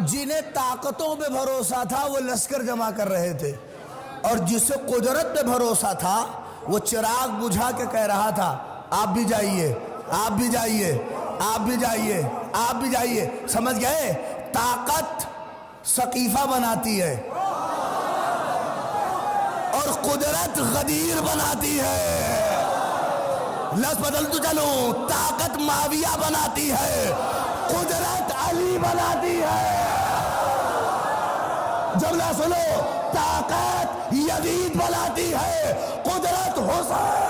جنہیں طاقتوں پہ بھروسہ تھا وہ لشکر جمع کر رہے تھے, اور جسے قدرت پہ بھروسہ تھا وہ چراغ بجھا کے کہہ رہا تھا آپ بھی جائیے, آپ بھی جائیے, آپ بھی جائیے, آپ بھی جائیے. سمجھ گئے؟ طاقت سقیفہ بناتی ہے اور قدرت غدیر بناتی ہے. لفظ بدل تو چلوں, طاقت معاویہ بناتی ہے, قدرت علی بناتی ہے. جملہ سنو, طاقت یزید بناتی ہے, قدرت حسین.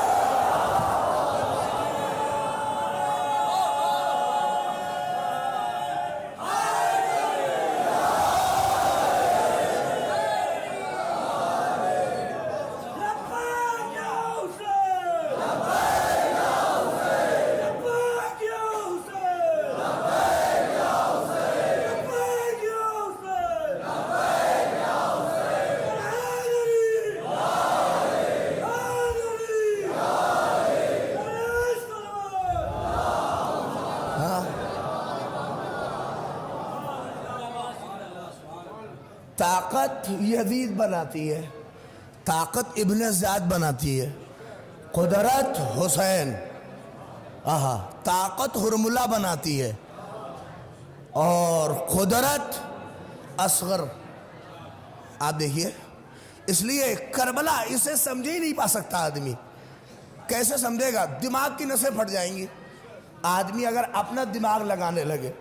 طاقت یزید بناتی ہے، طاقت ابن زیاد بناتی ہے، قدرت حسین، طاقت حرملہ بناتی ہے، اور قدرت اصغر. آپ دیکھیے، اس لیے کربلا اسے سمجھ ہی نہیں پا سکتا آدمی. کیسے سمجھے گا؟ دماغ کی نسیں پھٹ جائیں گی. آدمی اگر اپنا دماغ لگانے لگے،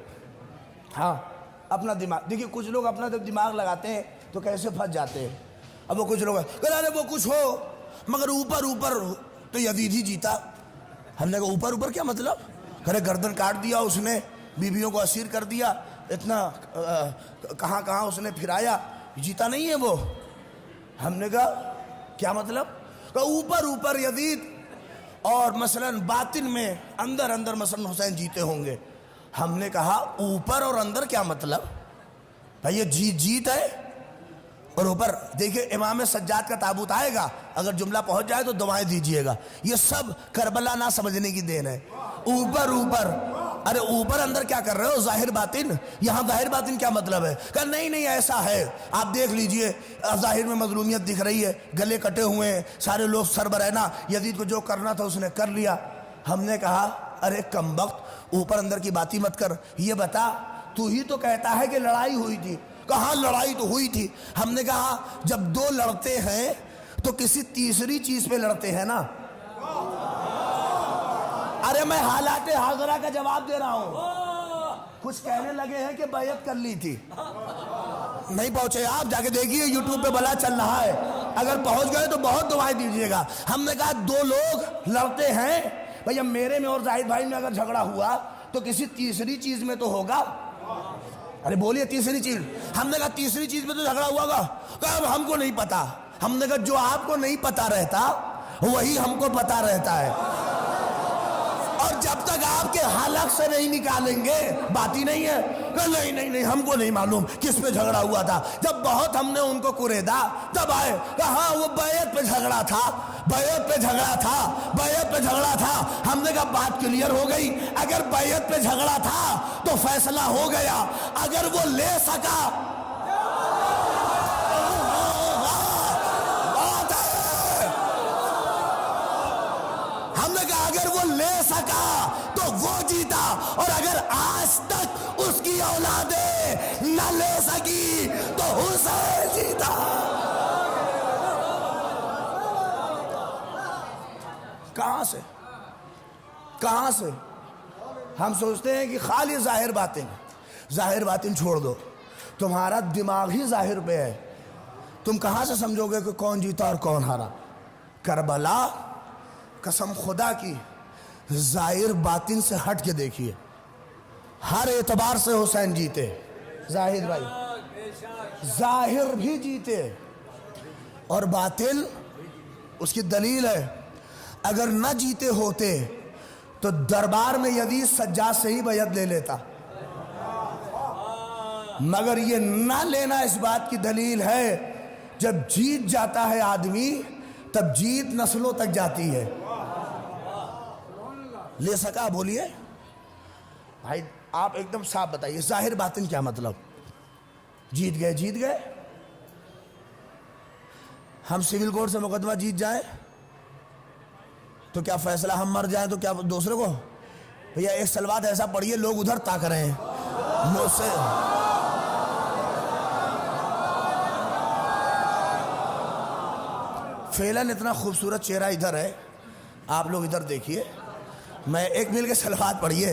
اپنا دماغ دیکھیے، کچھ لوگ اپنا جب دماغ لگاتے ہیں تو کیسے پھنس جاتے ہیں. اب وہ کچھ لوگ ارے وہ کچھ ہو مگر اوپر تو یزید ہی جیتا. ہم نے کہا اوپر کیا مطلب؟ ارے گردن کاٹ دیا اس نے، بیویوں کو اسیر کر دیا، اتنا کہاں اس نے پھرایا، جیتا نہیں ہے وہ. ہم نے کہا کیا مطلب؟ کہ اوپر یزید، اور مثلا باطن میں اندر مثلا حسین جیتے ہوں گے. ہم نے کہا اوپر اور اندر کیا مطلب بھائی؟ یہ جیت ہے اور اوپر. دیکھیں امام سجاد کا تابوت آئے گا، اگر جملہ پہنچ جائے تو دعائیں دیجئے گا. یہ سب کربلا نہ سمجھنے کی دین ہے. اوپر ارے اوپر اندر کیا کر رہے ہو؟ ظاہر باطن. یہاں ظاہر باطن کیا مطلب ہے؟ کہ نہیں ایسا ہے. آپ دیکھ لیجئے، ظاہر میں مظلومیت دکھ رہی ہے، گلے کٹے ہوئے ہیں، سارے لوگ سر برہنہ، یزید کو جو کرنا تھا اس نے کر لیا. ہم نے کہا ارے کمبخت، اوپر اندر کی باتیں مت کر. یہ بتا، تو ہی تو کہتا ہے کہ لڑائی ہوئی تھی. کہاں لڑائی تو ہوئی تھی. ہم نے کہا جب دو لڑتے ہیں تو کسی تیسری چیز پہ لڑتے ہیں نا. ارے میں حالات حاضرہ کا جواب دے رہا ہوں. کچھ کہنے لگے ہیں کہ بیعت کر لی تھی. نہیں پہنچے آپ، جا کے دیکھیے یوٹیوب پہ بلا چل رہا ہے. اگر پہنچ گئے تو بہت دعائیں دیجیے گا. ہم نے کہا دو لوگ لڑتے ہیں بھئی، اب میرے میں اور زاہد بھائی میں اگر جھگڑا ہوا تو کسی تیسری چیز میں تو ہوگا. ارے بولیے تیسری چیز. ہم نے کہا تیسری چیز میں تو جھگڑا ہوا گا. کہا ہم کو نہیں پتا. ہم نے کہا جو آپ کو نہیں پتا رہتا وہی ہم کو پتا رہتا ہے، اور جب تک آپ کے حلق سے نہیں نکالیں گے بات ہی نہیں ہے. کہ نہیں ہم کو نہیں معلوم کس پہ جھگڑا ہوا تھا. جب بہت ہم نے ان کو کریدا تب آئے کہ ہاں وہ بیعت پہ جھگڑا تھا. ہم نے کہا بات کلیئر ہو گئی. اگر بیعت پہ جھگڑا تھا تو فیصلہ ہو گیا. اگر وہ لے سکا، ہم نے کہا اگر وہ لے سکا تو وہ جیتا، اور اگر آج تک اس کی اولادیں نہ لے سکی تو حسین جیتا. کہاں سے ہم سوچتے ہیں کہ خالی ظاہر باطن چھوڑ دو. تمہارا دماغ ہی ظاہر پہ ہے. تم کہاں سے سمجھو گے کہ کون جیتا اور کون ہارا؟ کربلا قسم خدا کی ظاہر باطن سے ہٹ کے دیکھیے، ہر اعتبار سے حسین جیتے. زاہد بھائی، ظاہر بھی جیتے اور باطن اس کی دلیل ہے. اگر نہ جیتے ہوتے تو دربار میں یزید سجاد سے ہی بیعت لے لیتا، مگر یہ نہ لینا اس بات کی دلیل ہے جب جیت جاتا ہے آدمی تب جیت نسلوں تک جاتی ہے. لے سکا؟ بولیے بھائی، آپ ایک دم صاف بتائیے ظاہر باطن کیا مطلب؟ جیت گئے. ہم سول کورٹ سے مقدمہ جیت جائیں تو کیا فیصلہ ہم مر جائیں تو کیا دوسرے کو؟ بھیا ایک سلوات ایسا پڑھیے لوگ ادھر تاک رہے ہیں مجھ سے. فعلاً اتنا خوبصورت چہرہ ادھر ہے، آپ لوگ ادھر دیکھیے. میں ایک مل کے سلوات پڑھیے.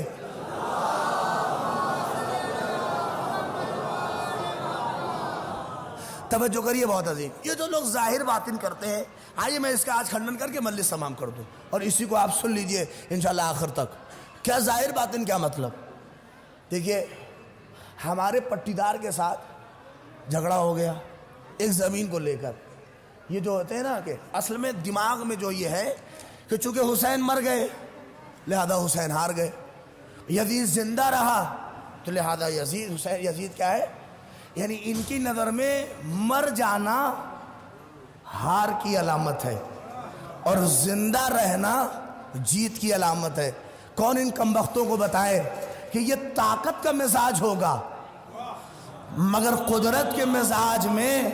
توجہ کریے بہت عظیم. یہ جو لوگ ظاہر باطن کرتے ہیں، آئیے میں اس کا آج کھنڈن کر کے مجلس تمام کر دوں، اور اسی کو آپ سن لیجئے انشاءاللہ آخر تک. کیا ظاہر باطن کیا مطلب؟ دیکھیے ہمارے پٹیدار کے ساتھ جھگڑا ہو گیا ایک زمین کو لے کر. یہ جو ہوتے ہیں نا کہ اصل میں دماغ میں جو یہ ہے کہ چونکہ حسین مر گئے لہذا حسین ہار گئے، یزید زندہ رہا تو لہذا یزید کیا ہے؟ یعنی ان کی نظر میں مر جانا ہار کی علامت ہے اور زندہ رہنا جیت کی علامت ہے. کون ان کمبختوں کو بتائے کہ یہ طاقت کا مزاج ہوگا مگر قدرت کے مزاج میں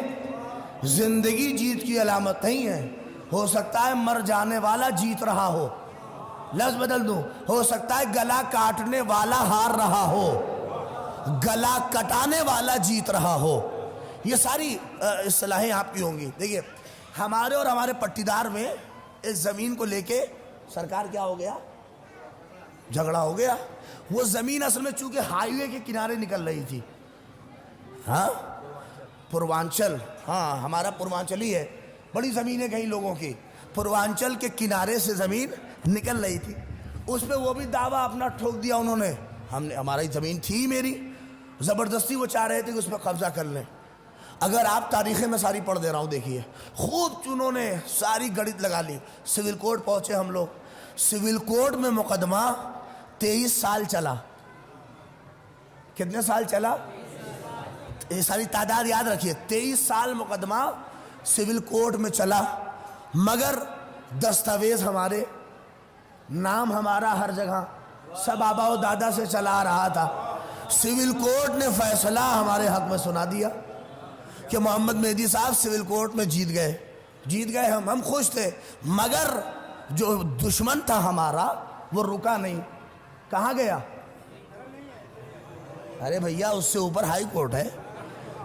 زندگی جیت کی علامت نہیں ہے. ہو سکتا ہے مر جانے والا جیت رہا ہو. لفظ بدل دوں, ہو سکتا ہے گلا کاٹنے والا ہار رہا ہو, گلا کٹانے والا جیت رہا ہو. یہ ساری اصطلاحیں آپ کی ہوں گی. دیکھیے ہمارے اور ہمارے پٹیدار میں اس زمین کو لے کے سرکار کیا ہو گیا, جھگڑا ہو گیا. وہ زمین اصل میں چونکہ ہائی وے کے کنارے نکل رہی تھی. ہاں پوروانچل, ہاں ہمارا پوروانچل ہی ہے, بڑی زمین ہے کئی لوگوں کی. پوروانچل کے کنارے سے زمین نکل رہی تھی. اس پہ وہ بھی دعویٰ اپنا ٹھوک دیا انہوں نے, ہماری زمین تھی میری, زبردستی وہ چاہ رہے تھے کہ اس پہ قبضہ کر لیں. اگر آپ تاریخیں میں ساری پڑھ دے رہا ہوں, دیکھیے خوب انہوں نے ساری گڑت لگا لی. سول کوڈ پہنچے ہم لوگ. سول کوڈ میں مقدمہ 23 سال چلا. کتنے سال چلا؟ یہ ساری تعداد یاد رکھیے. 23 سال مقدمہ سول کوڈ میں چلا, مگر دستاویز ہمارے, نام ہمارا ہر جگہ, سب آبا و دادا سے چلا آ رہا تھا. سول کوڈ نے فیصلہ ہمارے حق میں سنا دیا کہ محمد مہدی صاحب سول کوڈ میں جیت گئے. ہم خوش تھے, مگر جو دشمن تھا ہمارا وہ رکا نہیں. کہاں گیا؟ ارے بھیا اس سے اوپر ہائی کورٹ ہے.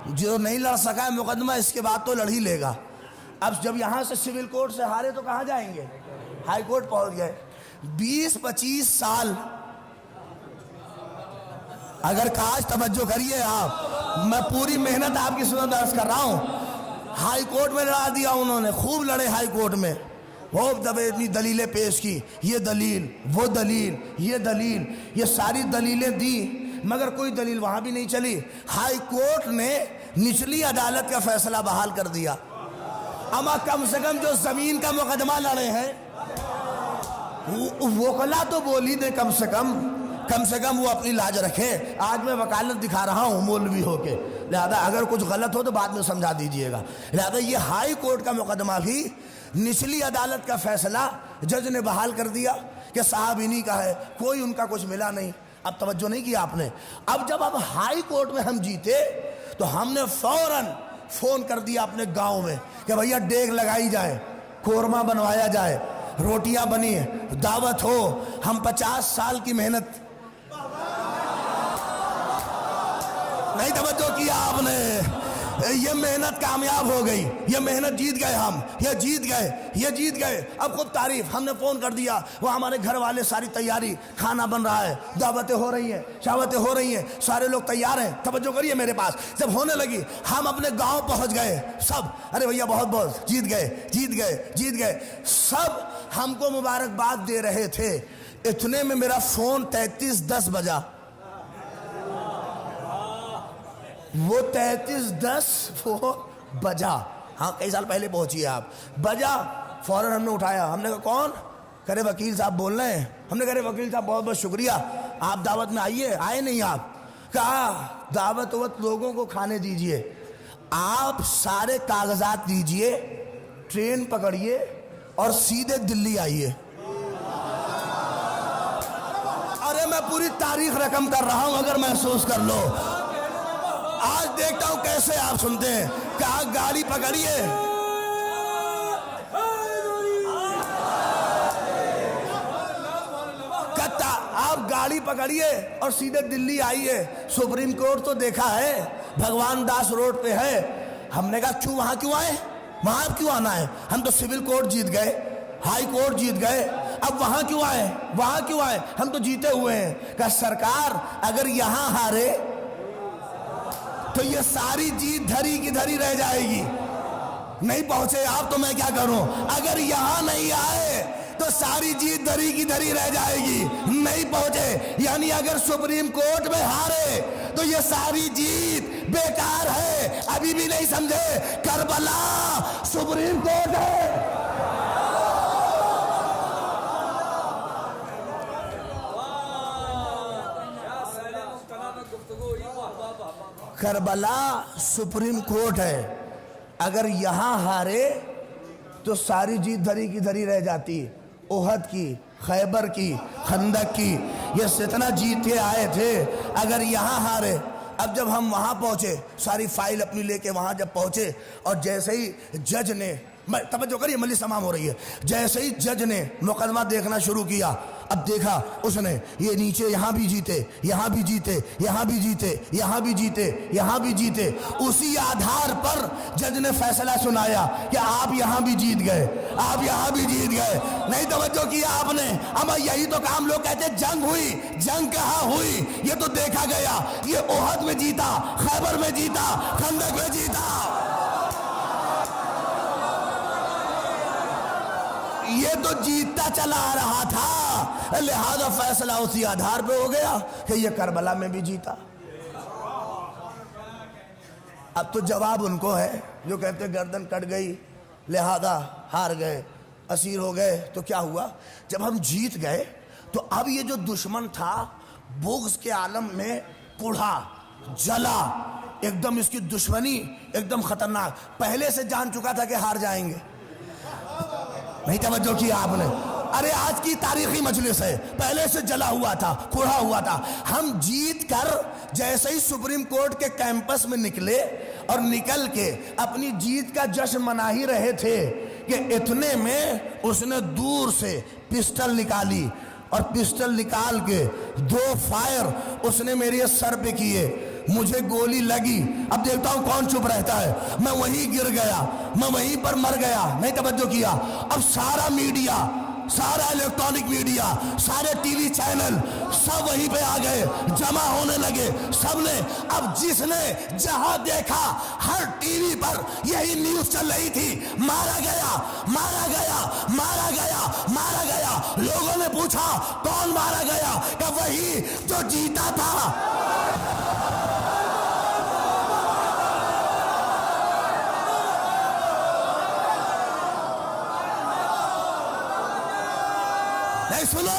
جو نہیں لڑ سکا ہے مقدمہ, اس کے بعد تو لڑ ہی لے گا. اب جب یہاں سے سول کورٹ سے ہارے تو کہاں جائیں گے؟ ہائی کورٹ پہنچ گئے. 20-25 سال, اگر کاش توجہ کریے آپ, میں پوری محنت آپ کی سنت عرض کر رہا ہوں. ہائی کورٹ میں لڑا دیا انہوں نے, خوب لڑے ہائی کورٹ میں, وہ دبے اتنی دلیلیں پیش کی, یہ دلیل وہ دلیل یہ دلیل, یہ ساری دلیلیں دی, مگر کوئی دلیل وہاں بھی نہیں چلی. ہائی کورٹ نے نچلی عدالت کا فیصلہ بحال کر دیا. اما کم سے کم جو زمین کا مقدمہ لڑے ہیں وکلا تو بولی دے, کم سے کم وہ اپنی لاج رکھے. آج میں وکالت دکھا رہا ہوں مولوی ہو کے, لہذا اگر کچھ غلط ہو تو بعد میں سمجھا دیجئے گا. لہذا یہ ہائی کورٹ کا مقدمہ بھی نچلی عدالت کا فیصلہ جج نے بحال کر دیا کہ صاحب انہی کا ہے, کوئی ان کا کچھ ملا نہیں. اب توجہ نہیں کیا آپ نے. اب جب ہائی کورٹ میں ہم جیتے تو ہم نے فوراً فون کر دیا اپنے گاؤں میں کہ بھیا ڈیگ لگائی جائے, قورمہ بنوایا جائے, روٹیاں بنی, دعوت ہو. ہم 50 سال کی محنت, نہیں توجہ کیا آپ نے, یہ محنت کامیاب ہو گئی, یہ محنت جیت گئے ہم, یہ جیت گئے. اب خود تعریف, ہم نے فون کر دیا, وہ ہمارے گھر والے ساری تیاری, کھانا بن رہا ہے, دعوتیں ہو رہی ہیں, شاوتیں ہو رہی ہیں, سارے لوگ تیار ہیں. توجہ کریے میرے پاس. جب ہونے لگی ہم اپنے گاؤں پہنچ گئے سب, ارے بھیا بہت جیت گئے. سب ہم کو مبارکباد دے رہے تھے. اتنے میں میرا فون 33:10 بجا. وہ 33:10 وہ بجا, ہاں کئی سال پہلے پہنچیے آپ, بجا. فوراً ہم نے اٹھایا, ہم نے کہا کون؟ کرے وکیل صاحب بول رہے ہیں. ہم نے کہا وکیل صاحب بہت شکریہ, آپ دعوت میں آئیے. آئے نہیں آپ؟ کہا دعوت لوگوں کو کھانے دیجئے, آپ سارے کاغذات دیجئے, ٹرین پکڑیے اور سیدھے دلی آئیے. ارے میں پوری تاریخ رقم کر رہا ہوں, اگر محسوس کر لو. آج دیکھتا ہوں کیسے آپ سنتے ہیں. کہا گاڑی پکڑیے, کہتا آپ گاڑی پکڑیے اور سیدھے دلی آئیے. سپریم کورٹ تو دیکھا ہے, بھگوان داس روڈ پہ ہے. ہم نے کہا کیوں, وہاں کیوں آئے, وہاں کیوں آنا ہے؟ ہم تو سول کورٹ جیت گئے, ہائی کورٹ جیت گئے, اب وہاں کیوں آئے؟ ہم تو جیتے ہوئے ہیں. کہ سرکار اگر یہاں ہارے تو یہ ساری جیت دھری کی دھری رہ جائے گی. نہیں پہنچے آپ تو میں کیا کروں؟ اگر یہاں نہیں آئے تو ساری جیت دھری کی دھری رہ جائے گی. نہیں پہنچے یعنی اگر سپریم کورٹ میں ہارے تو یہ ساری جیت بیکار ہے. ابھی بھی نہیں سمجھے؟ کربلا سپریم کورٹ ہے. کربلا سپریم کورٹ ہے, اگر یہاں ہارے تو ساری جیت دھری کی دھری رہ جاتی. احد کی, خیبر کی, خندق کی, یہ ستنا جیت کے آئے تھے. اگر یہاں ہارے اب جب ہم وہاں پہنچے، ساری فائل اپنی لے کے وہاں جب پہنچے، اور جیسے ہی جج نے، توجہ کریے مجلس تمام ہو رہی ہے، جیسے ہی جج نے مقدمہ دیکھنا شروع کیا، اب دیکھا اس نے یہ نیچے یہاں بھی جیتے، یہاں بھی جیتے، یہاں بھی جیتے، یہاں بھی جیتے، یہاں بھی جیتے، اسی آدھار پر جج نے فیصلہ سنایا کہ آپ یہاں بھی جیت گئے، آپ یہاں بھی جیت گئے۔ نہیں توجہ کیا آپ نے؟ اما یہی تو کام لوگ کہتے جنگ ہوئی، جنگ کہاں ہوئی؟ یہ تو دیکھا گیا، یہ احد میں جیتا، خیبر میں جیتا، خندق میں جیتا، یہ تو جیتتا چلا آ رہا تھا، لہذا فیصلہ اسی آدھار پہ ہو گیا کہ یہ کربلا میں بھی جیتا۔ اب تو جواب ان کو ہے جو کہتے گردن کٹ گئی لہذا ہار گئے، اسیر ہو گئے۔ تو کیا ہوا؟ جب ہم جیت گئے تو اب یہ جو دشمن تھا بغض کے عالم میں کڑھا، جلا، ایک دم اس کی دشمنی ایک دم خطرناک، پہلے سے جان چکا تھا کہ ہار جائیں گے۔ نہیں توجہ کیا آپ نے؟ ارے آج کی تاریخی مجلس ہے، پہلے سے جلا ہوا تھا، کھڑا ہوا تھا۔ ہم جیت کر جیسے ہی سپریم کورٹ کے کیمپس میں نکلے اور نکل کے اپنی جیت کا جشن منا ہی رہے تھے کہ اتنے میں اس نے دور سے پسٹل نکالی، اور پسٹل نکال کے 2 فائر اس نے میرے سر پہ کیے، مجھے گولی لگی۔ اب دیکھتا ہوں کون چپ رہتا ہے، میں وہیں گر گیا، میں وہیں پر مر گیا۔ نہیں توجہ کیا؟ اب سارا میڈیا، سارا الیکٹرانک میڈیا، سارے ٹی وی چینل سب وہیں پہ آ گئے، جمع ہونے لگے سب نے۔ اب جس نے جہاں دیکھا ہر ٹی وی پر یہی نیوز چل رہی تھی، مارا گیا، مارا گیا، مارا گیا، مارا گیا۔ لوگوں نے پوچھا کون مارا گیا؟ کہ وہی جو جیتا تھا۔ نہیں سنو،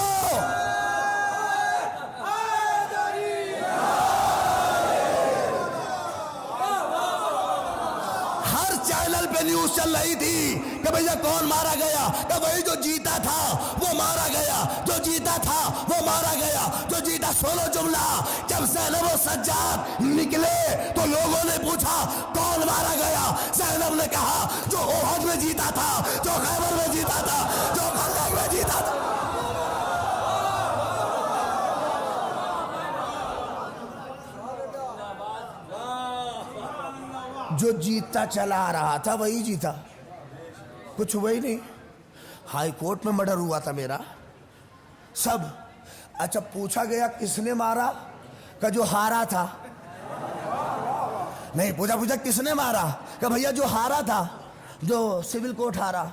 ہر چینل پہ نیوز چل رہی تھی کہ بھئی کون مارا گیا؟ کہ وہی جو جیتا تھا وہ مارا گیا، جو جیتا تھا وہ مارا گیا، جو جیتا۔ سنو جملہ، جب زینب و سجاد نکلے تو لوگوں نے پوچھا کون مارا گیا؟ زینب نے کہا جو احد میں جیتا تھا، جو خیبر میں جیتا تھا، جو خندق میں جیتا تھا۔ جو جیتتا چلا آ رہا تھا وہی جیتا، کچھ ہوا ہی نہیں۔ ہائی کورٹ میں مرڈر ہوا تھا میرا، سب۔ اچھا پوچھا گیا کس نے مارا؟ کہ جو ہارا تھا۔ نہیں پوچھا کس نے مارا؟ کہ بھیا جو ہارا تھا، جو سول کورٹ ہارا،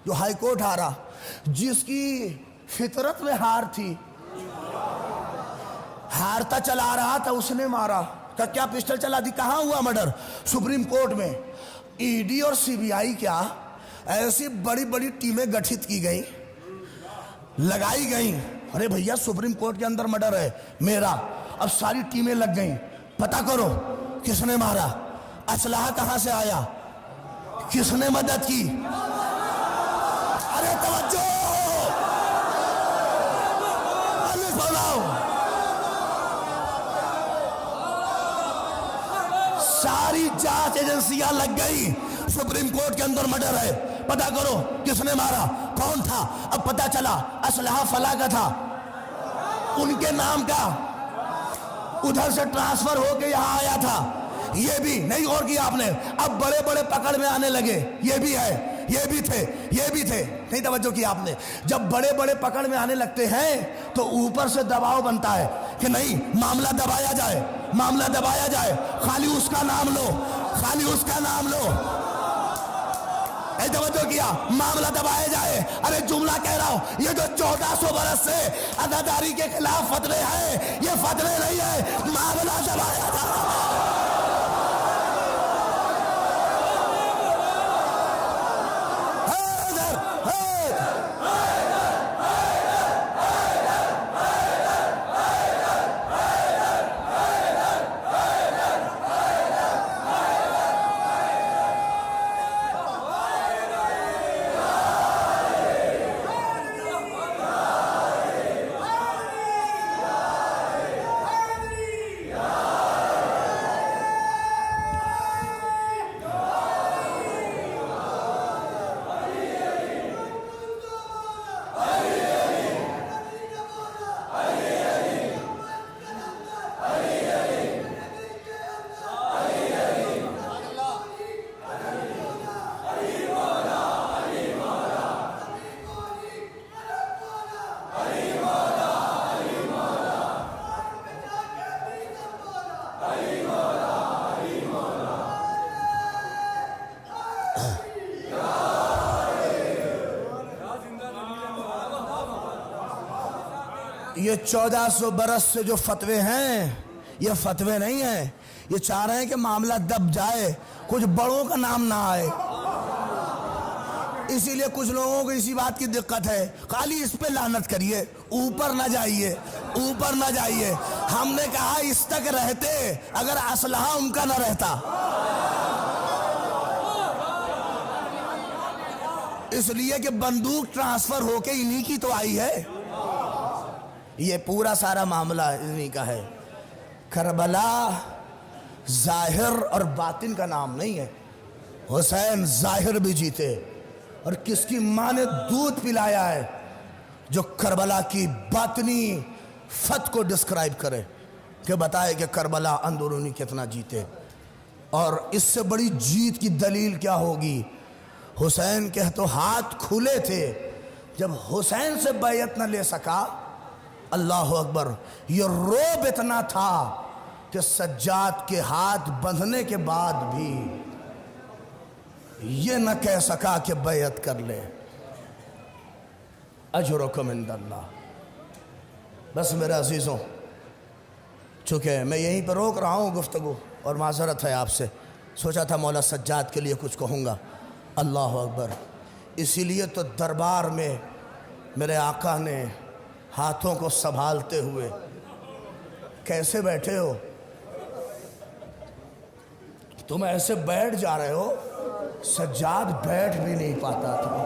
جو ہائی کورٹ ہارا، جس کی فطرت میں ہار تھی، ہارتا چلا آ رہا تھا، اس نے مارا۔ کہ کیا پسٹل چلا دی؟ کہاں ہوا مرڈر؟ سپریم کورٹ میں۔ ای ڈی اور سی بی آئی کیا ایسی بڑی بڑی ٹیمیں گٹھت کی گئیں، لگائی گئیں۔ ارے بھیا سپریم کورٹ کے اندر مرڈر ہے میرا، اب ساری ٹیمیں لگ گئیں، پتہ کرو کس نے مارا، اسلحہ کہاں سے آیا، کس نے مدد کی۔ ارے توجہ، ساری جانچ ایجنسیاں لگ گئی، سپریم کورٹ کے اندر مرڈر ہے، پتہ کرو کس نے مارا، کون تھا۔ اب پتہ چلا اسلحہ فلاں کا تھا، ان کے نام کا، ادھر سے ٹرانسفر ہو کے یہاں آیا تھا۔ یہ بھی نہیں غور کیا آپ نے؟ اب بڑے بڑے پکڑ میں آنے لگے، یہ بھی ہے، یہ بھی تھے، یہ بھی تھے۔ نہیں توجہ کیا آپ نے؟ جب بڑے بڑے پکڑ میں آنے لگتے ہیں تو اوپر سے دباؤ بنتا ہے کہ نہیں معاملہ دبایا جائے، معاملہ دبایا جائے، خالی اس کا نام لو، خالی اس کا نام لو۔ توجہ کیا؟ معاملہ دبایا جائے۔ ارے جملہ کہہ رہا ہوں، یہ جو 1400 برس سے عزاداری کے خلاف فتوے ہیں، یہ فتوے نہیں ہے، معاملہ دبایا جائے۔ یہ 1400 برس سے جو فتوے ہیں یہ فتوے نہیں ہیں، یہ چاہ رہے ہیں کہ معاملہ دب جائے، کچھ بڑوں کا نام نہ آئے، اسی لیے کچھ لوگوں کو اسی بات کی دقت ہے، خالی اس پہ لعنت کریے، اوپر نہ جائیے، اوپر نہ جائیے۔ ہم نے کہا اس تک رہتے اگر اسلحہ ان کا نہ رہتا، اس لیے کہ بندوق ٹرانسفر ہو کے انہی کی تو آئی ہے، یہ پورا سارا معاملہ انہی کا ہے۔ کربلا ظاہر اور باطن کا نام نہیں ہے، حسین ظاہر بھی جیتے، اور کس کی ماں نے دودھ پلایا ہے جو کربلا کی باطنی فتح کو ڈسکرائب کرے، کہ بتائے کہ کربلا اندرونی کتنا جیتے۔ اور اس سے بڑی جیت کی دلیل کیا ہوگی؟ حسین کے تو ہاتھ کھلے تھے، جب حسین سے بیعت نہ لے سکا، اللہ اکبر، یہ روب اتنا تھا کہ سجاد کے ہاتھ بندھنے کے بعد بھی یہ نہ کہہ سکا کہ بیعت کر لے۔ اجرکم عند اللہ۔ بس میرے عزیزوں، چونکہ میں یہیں پہ روک رہا ہوں گفتگو، اور معذرت ہے آپ سے، سوچا تھا مولا سجاد کے لیے کچھ کہوں گا۔ اللہ اکبر، اسی لیے تو دربار میں میرے آقا نے ہاتھوں کو سنبھالتے ہوئے، کیسے بیٹھے ہو تم؟ ایسے بیٹھ جا رہے ہو، سجاد بیٹھ بھی نہیں پاتا تھا۔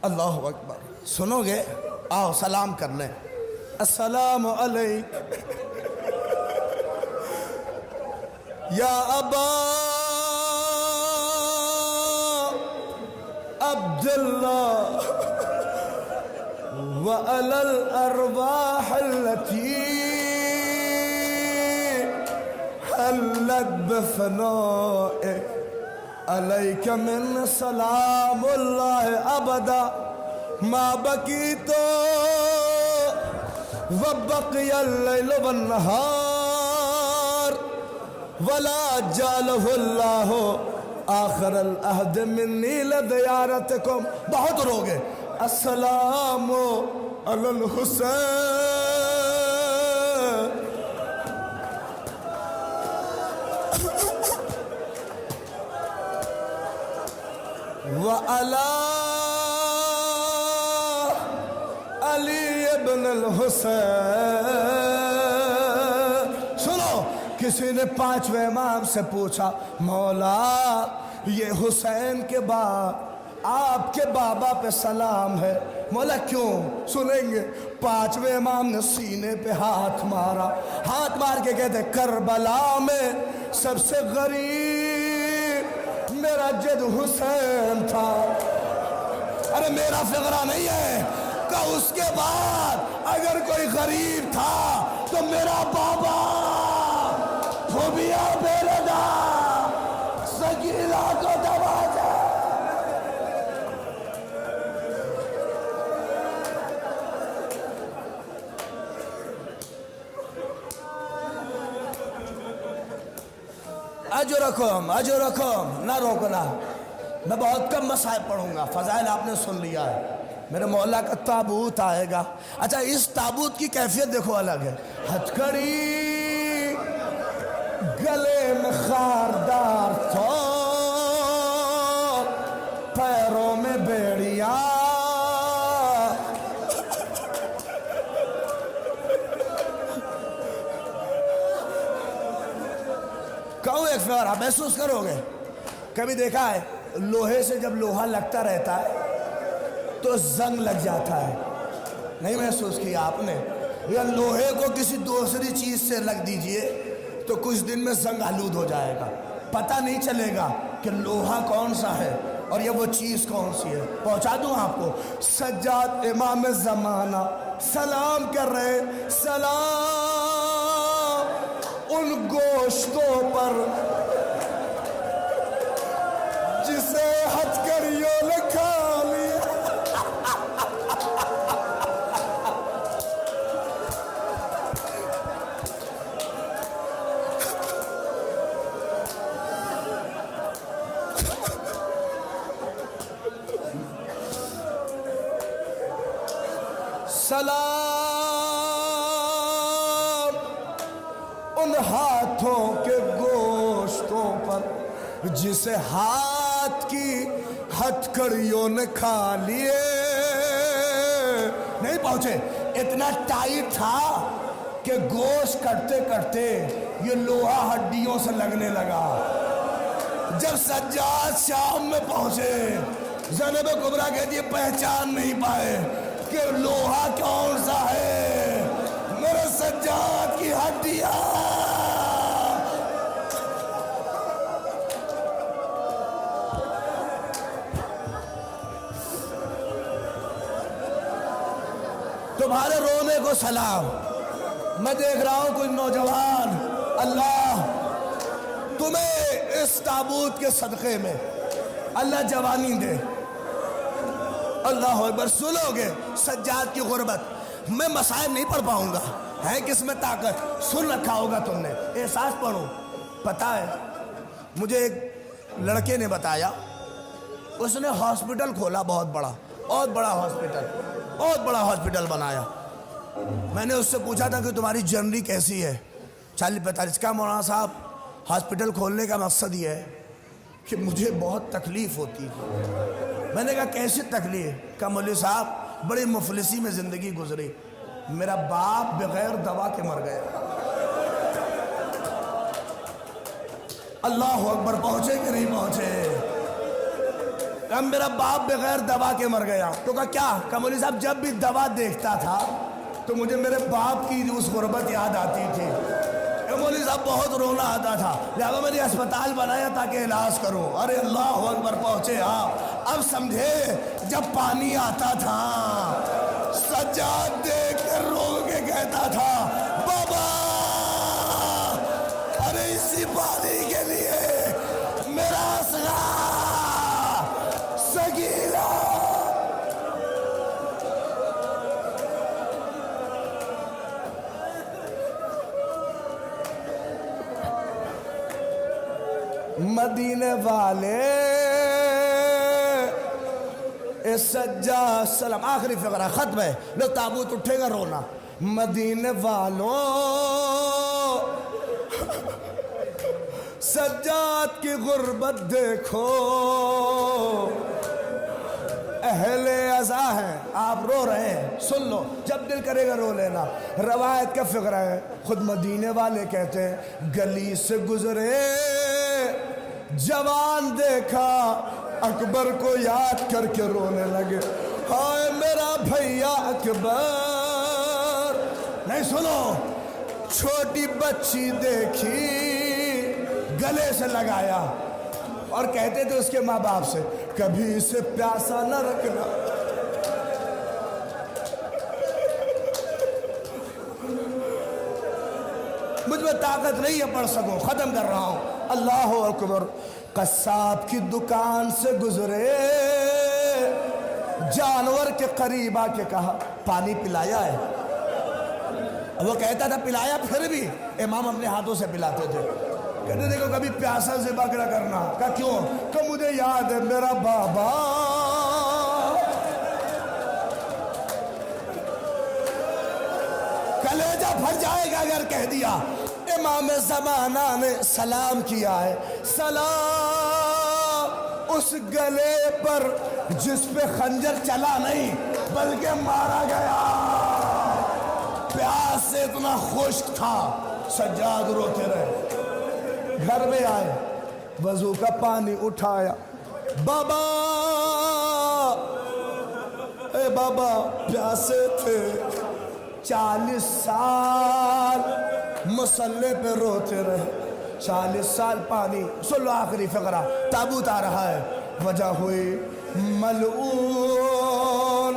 اللہ اکبر، سنو گے؟ آؤ سلام کر لیں۔ السلام علیکم یا ابا عبداللہ وعلى الأرواح التي حلت بفنائك عليك من سلام الله أبدا ما بكيت وبقي الليل والنهار ولا جعله الله آخر العهد مني لديارتكم۔ بہت روگے۔ السلام علی الحسین وعلی علی ابن الحسین۔ سنو، کسی نے پانچویں امام سے پوچھا، مولا یہ حسین کے بعد آپ کے بابا پہ سلام ہے، مولا کیوں؟ سنیں گے۔ پانچویں امام نے سینے پہ ہاتھ مارا، ہاتھ مار کے کہتے کربلا میں سب سے غریب میرا جد حسین تھا۔ ارے میرا فقرہ نہیں ہے کہ اس کے بعد اگر کوئی غریب تھا تو میرا بابا پھوبیا بیلدا سکیلا کو دباتا۔ اجرکم، نہ روکنا۔ میں بہت کم مسائل پڑھوں گا، فضائل آپ نے سن لیا ہے۔ میرے مولا کا تابوت آئے گا۔ اچھا، اس تابوت کی کیفیت دیکھو الگ ہے۔ ہتھکڑی گلے میں خاردار تھو، پیروں میں بیڑیاں، کہوں ایک فکر آپ محسوس کرو گے؟ کبھی دیکھا ہے لوہے سے جب لوہا لگتا رہتا ہے تو زنگ لگ جاتا ہے؟ نہیں محسوس کیا آپ نے؟ یا لوہے کو کسی دوسری چیز سے لگ دیجئے تو کچھ دن میں زنگ آلود ہو جائے گا، پتہ نہیں چلے گا کہ لوہا کون سا ہے اور یہ وہ چیز کون سی ہے۔ پہنچا دوں آپ کو، سجاد امام زمانہ سلام کر رہے، سلام ان گوشتوں پر جسے ہتھکڑیوں نے کھا لیا۔ سلام ان ہاتھوں کے گوشتوں پر جسے ہاتھ کی ہتھکڑیوں نے کھا لیے. نہیں پہنچے، اتنا ٹائٹ تھا کہ گوشت کٹتے کٹتے یہ لوہا ہڈیوں سے لگنے لگا. جب سجاد شام میں پہنچے، زینب کبریٰ کہتی ہے پہچان نہیں پائے کہ لوہا کون سا ہے. میرے سجاد کی ہڈیاں. تمہارے رونے کو سلام. میں دیکھ رہا ہوں کچھ نوجوان، اللہ تمہیں اس تابوت کے صدقے میں اللہ جوانی دے. اللہ اکبر. سنو گے سجاد کی غربت. میں مسائل نہیں پڑھ پاؤں گا، ہے کس میں طاقت. سن رکھا ہوگا تم نے، احساس پڑھو. پتا ہے مجھے ایک لڑکے نے بتایا، اس نے ہاسپٹل کھولا، بہت بڑا ہاسپٹل بنایا. میں نے اس سے پوچھا تھا کہ تمہاری جرنی کیسی ہے 40-45 کا. مولانا صاحب ہاسپٹل کھولنے کا مقصد یہ ہے کہ مجھے بہت تکلیف ہوتی تھی. میں نے کہا کیسی تکلیف؟ کہا مولوی صاحب بڑی مفلسی میں زندگی گزری. میرا باپ بغیر دوا کے مر گیا. اللہ اکبر. پہنچے کہ نہیں پہنچے؟ کہا میرا باپ بغیر دوا کے مر گیا. تو کہا کیا؟ کہا مولوی صاحب جب بھی دوا دیکھتا تھا تو مجھے میرے باپ کی اس غربت یاد آتی تھی. مولوی صاحب بہت رونا آتا تھا، لہذا میں نے اسپتال بنایا تاکہ علاج کروں. ارے اللہ اکبر. پہنچے آپ. اب سمجھے جب پانی آتا تھا سجاد دیکھ کر رو کے کہتا تھا بابا ارے اسی پانی کے لیے میرا اصغر سگیرہ. مدینے والے سجاد سلام. آخری فقرہ ختم ہے. لو تابوت اٹھے گا رونا. مدینے والوں سجاد کی غربت دیکھو، اہل عزا ہیں. آپ رو رہے ہیں، سن لو، جب دل کرے گا رو لینا. روایت کا فقرہ ہے. خود مدینے والے کہتے ہیں گلی سے گزرے جوان دیکھا اکبر کو یاد کر کے رونے لگے. ہائے میرا بھیا اکبر. نہیں سنو، چھوٹی بچی دیکھی گلے سے لگایا اور کہتے تھے اس کے ماں باپ سے کبھی اسے پیاسا نہ رکھنا. مجھ میں طاقت نہیں ہے پڑھ سکوں، ختم کر رہا ہوں. اللہ اکبر. قصاب کی دکان سے گزرے، جانور کے قریب آ کے کہا پانی پلایا ہے؟ وہ کہتا تھا پلایا، پھر بھی امام اپنے ہاتھوں سے پلاتے تھے. کہتے دیکھو کبھی پیاسا سے بکرا کرنا. کہا کیوں؟ کہ مجھے یاد ہے میرا بابا کلیجہ پھٹ جائے گا اگر کہہ دیا. امام زمانہ نے سلام کیا ہے. سلام اس گلے پر جس پہ خنجر چلا نہیں بلکہ مارا گیا. پیاس سے اتنا خشک تھا. سجاد روتے رہے. گھر میں آئے، وضو کا پانی اٹھایا. بابا اے بابا پیاسے تھے. 40 سال مسلح پہ روتے رہے. 40 سال پانی. سن لو آخری فقرہ. تابوت آ رہا ہے. وجہ ہوئی ملعون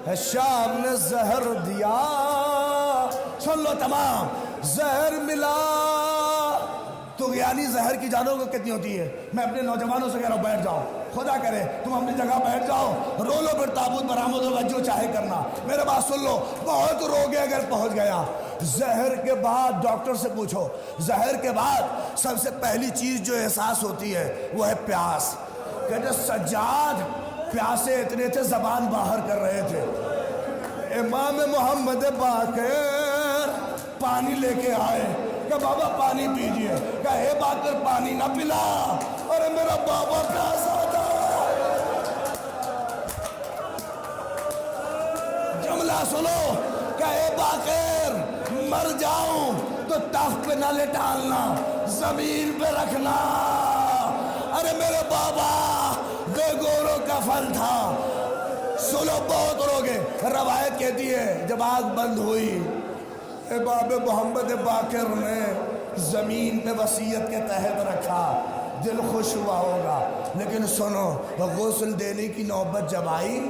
ہے شام نے زہر دیا. سن لو تمام. زہر ملا تو یعنی زہر کی جانوں کو کتنی ہوتی ہے. میں اپنے نوجوانوں سے کہہ رہا ہوں بیٹھ جاؤ. خدا کرے تم اپنی جگہ بیٹھ جاؤ، رو لو، پھر تابوت برآمد ہوگا جو چاہے کرنا. میرے بات سن لو. بہت رو گئے اگر پہنچ گیا. زہر کے بعد ڈاکٹر سے پوچھو، زہر کے بعد سب سے پہلی چیز جو احساس ہوتی ہے وہ ہے پیاس. کہتے سجاد پیاسے اتنے تھے زبان باہر کر رہے تھے. امام محمد باقر پانی لے کے آئے کہ بابا پانی پیجئے، کہ اے باقر پانی نہ پلا، اور میرا بابا پیاسا تھا۔ جملہ سنو کہ اے باقر مر جاؤں تو تخت پہ نہ لٹالنا، زمین پہ رکھنا۔ ارے میرے بابا بے گوروں کا پھل تھا، سنو بہت روگے۔ روایت کہتی ہے جب آگ بند ہوئی، امام محمد باقر نے زمین پہ وصیت کے تحت رکھا، دل خوش ہوا ہوگا۔ لیکن سنو، غسل دینے کی نوبت جب آئی،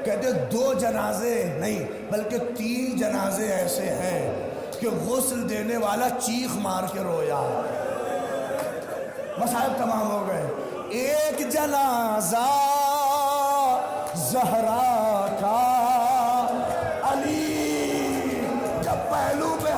کہتے 2 جنازے نہیں بلکہ 3 جنازے ایسے ہیں کہ غسل دینے والا چیخ مار کے رویا۔ مصائب تمام ہو گئے۔ ایک جنازہ زہرا کا، علی جب پہلو پہ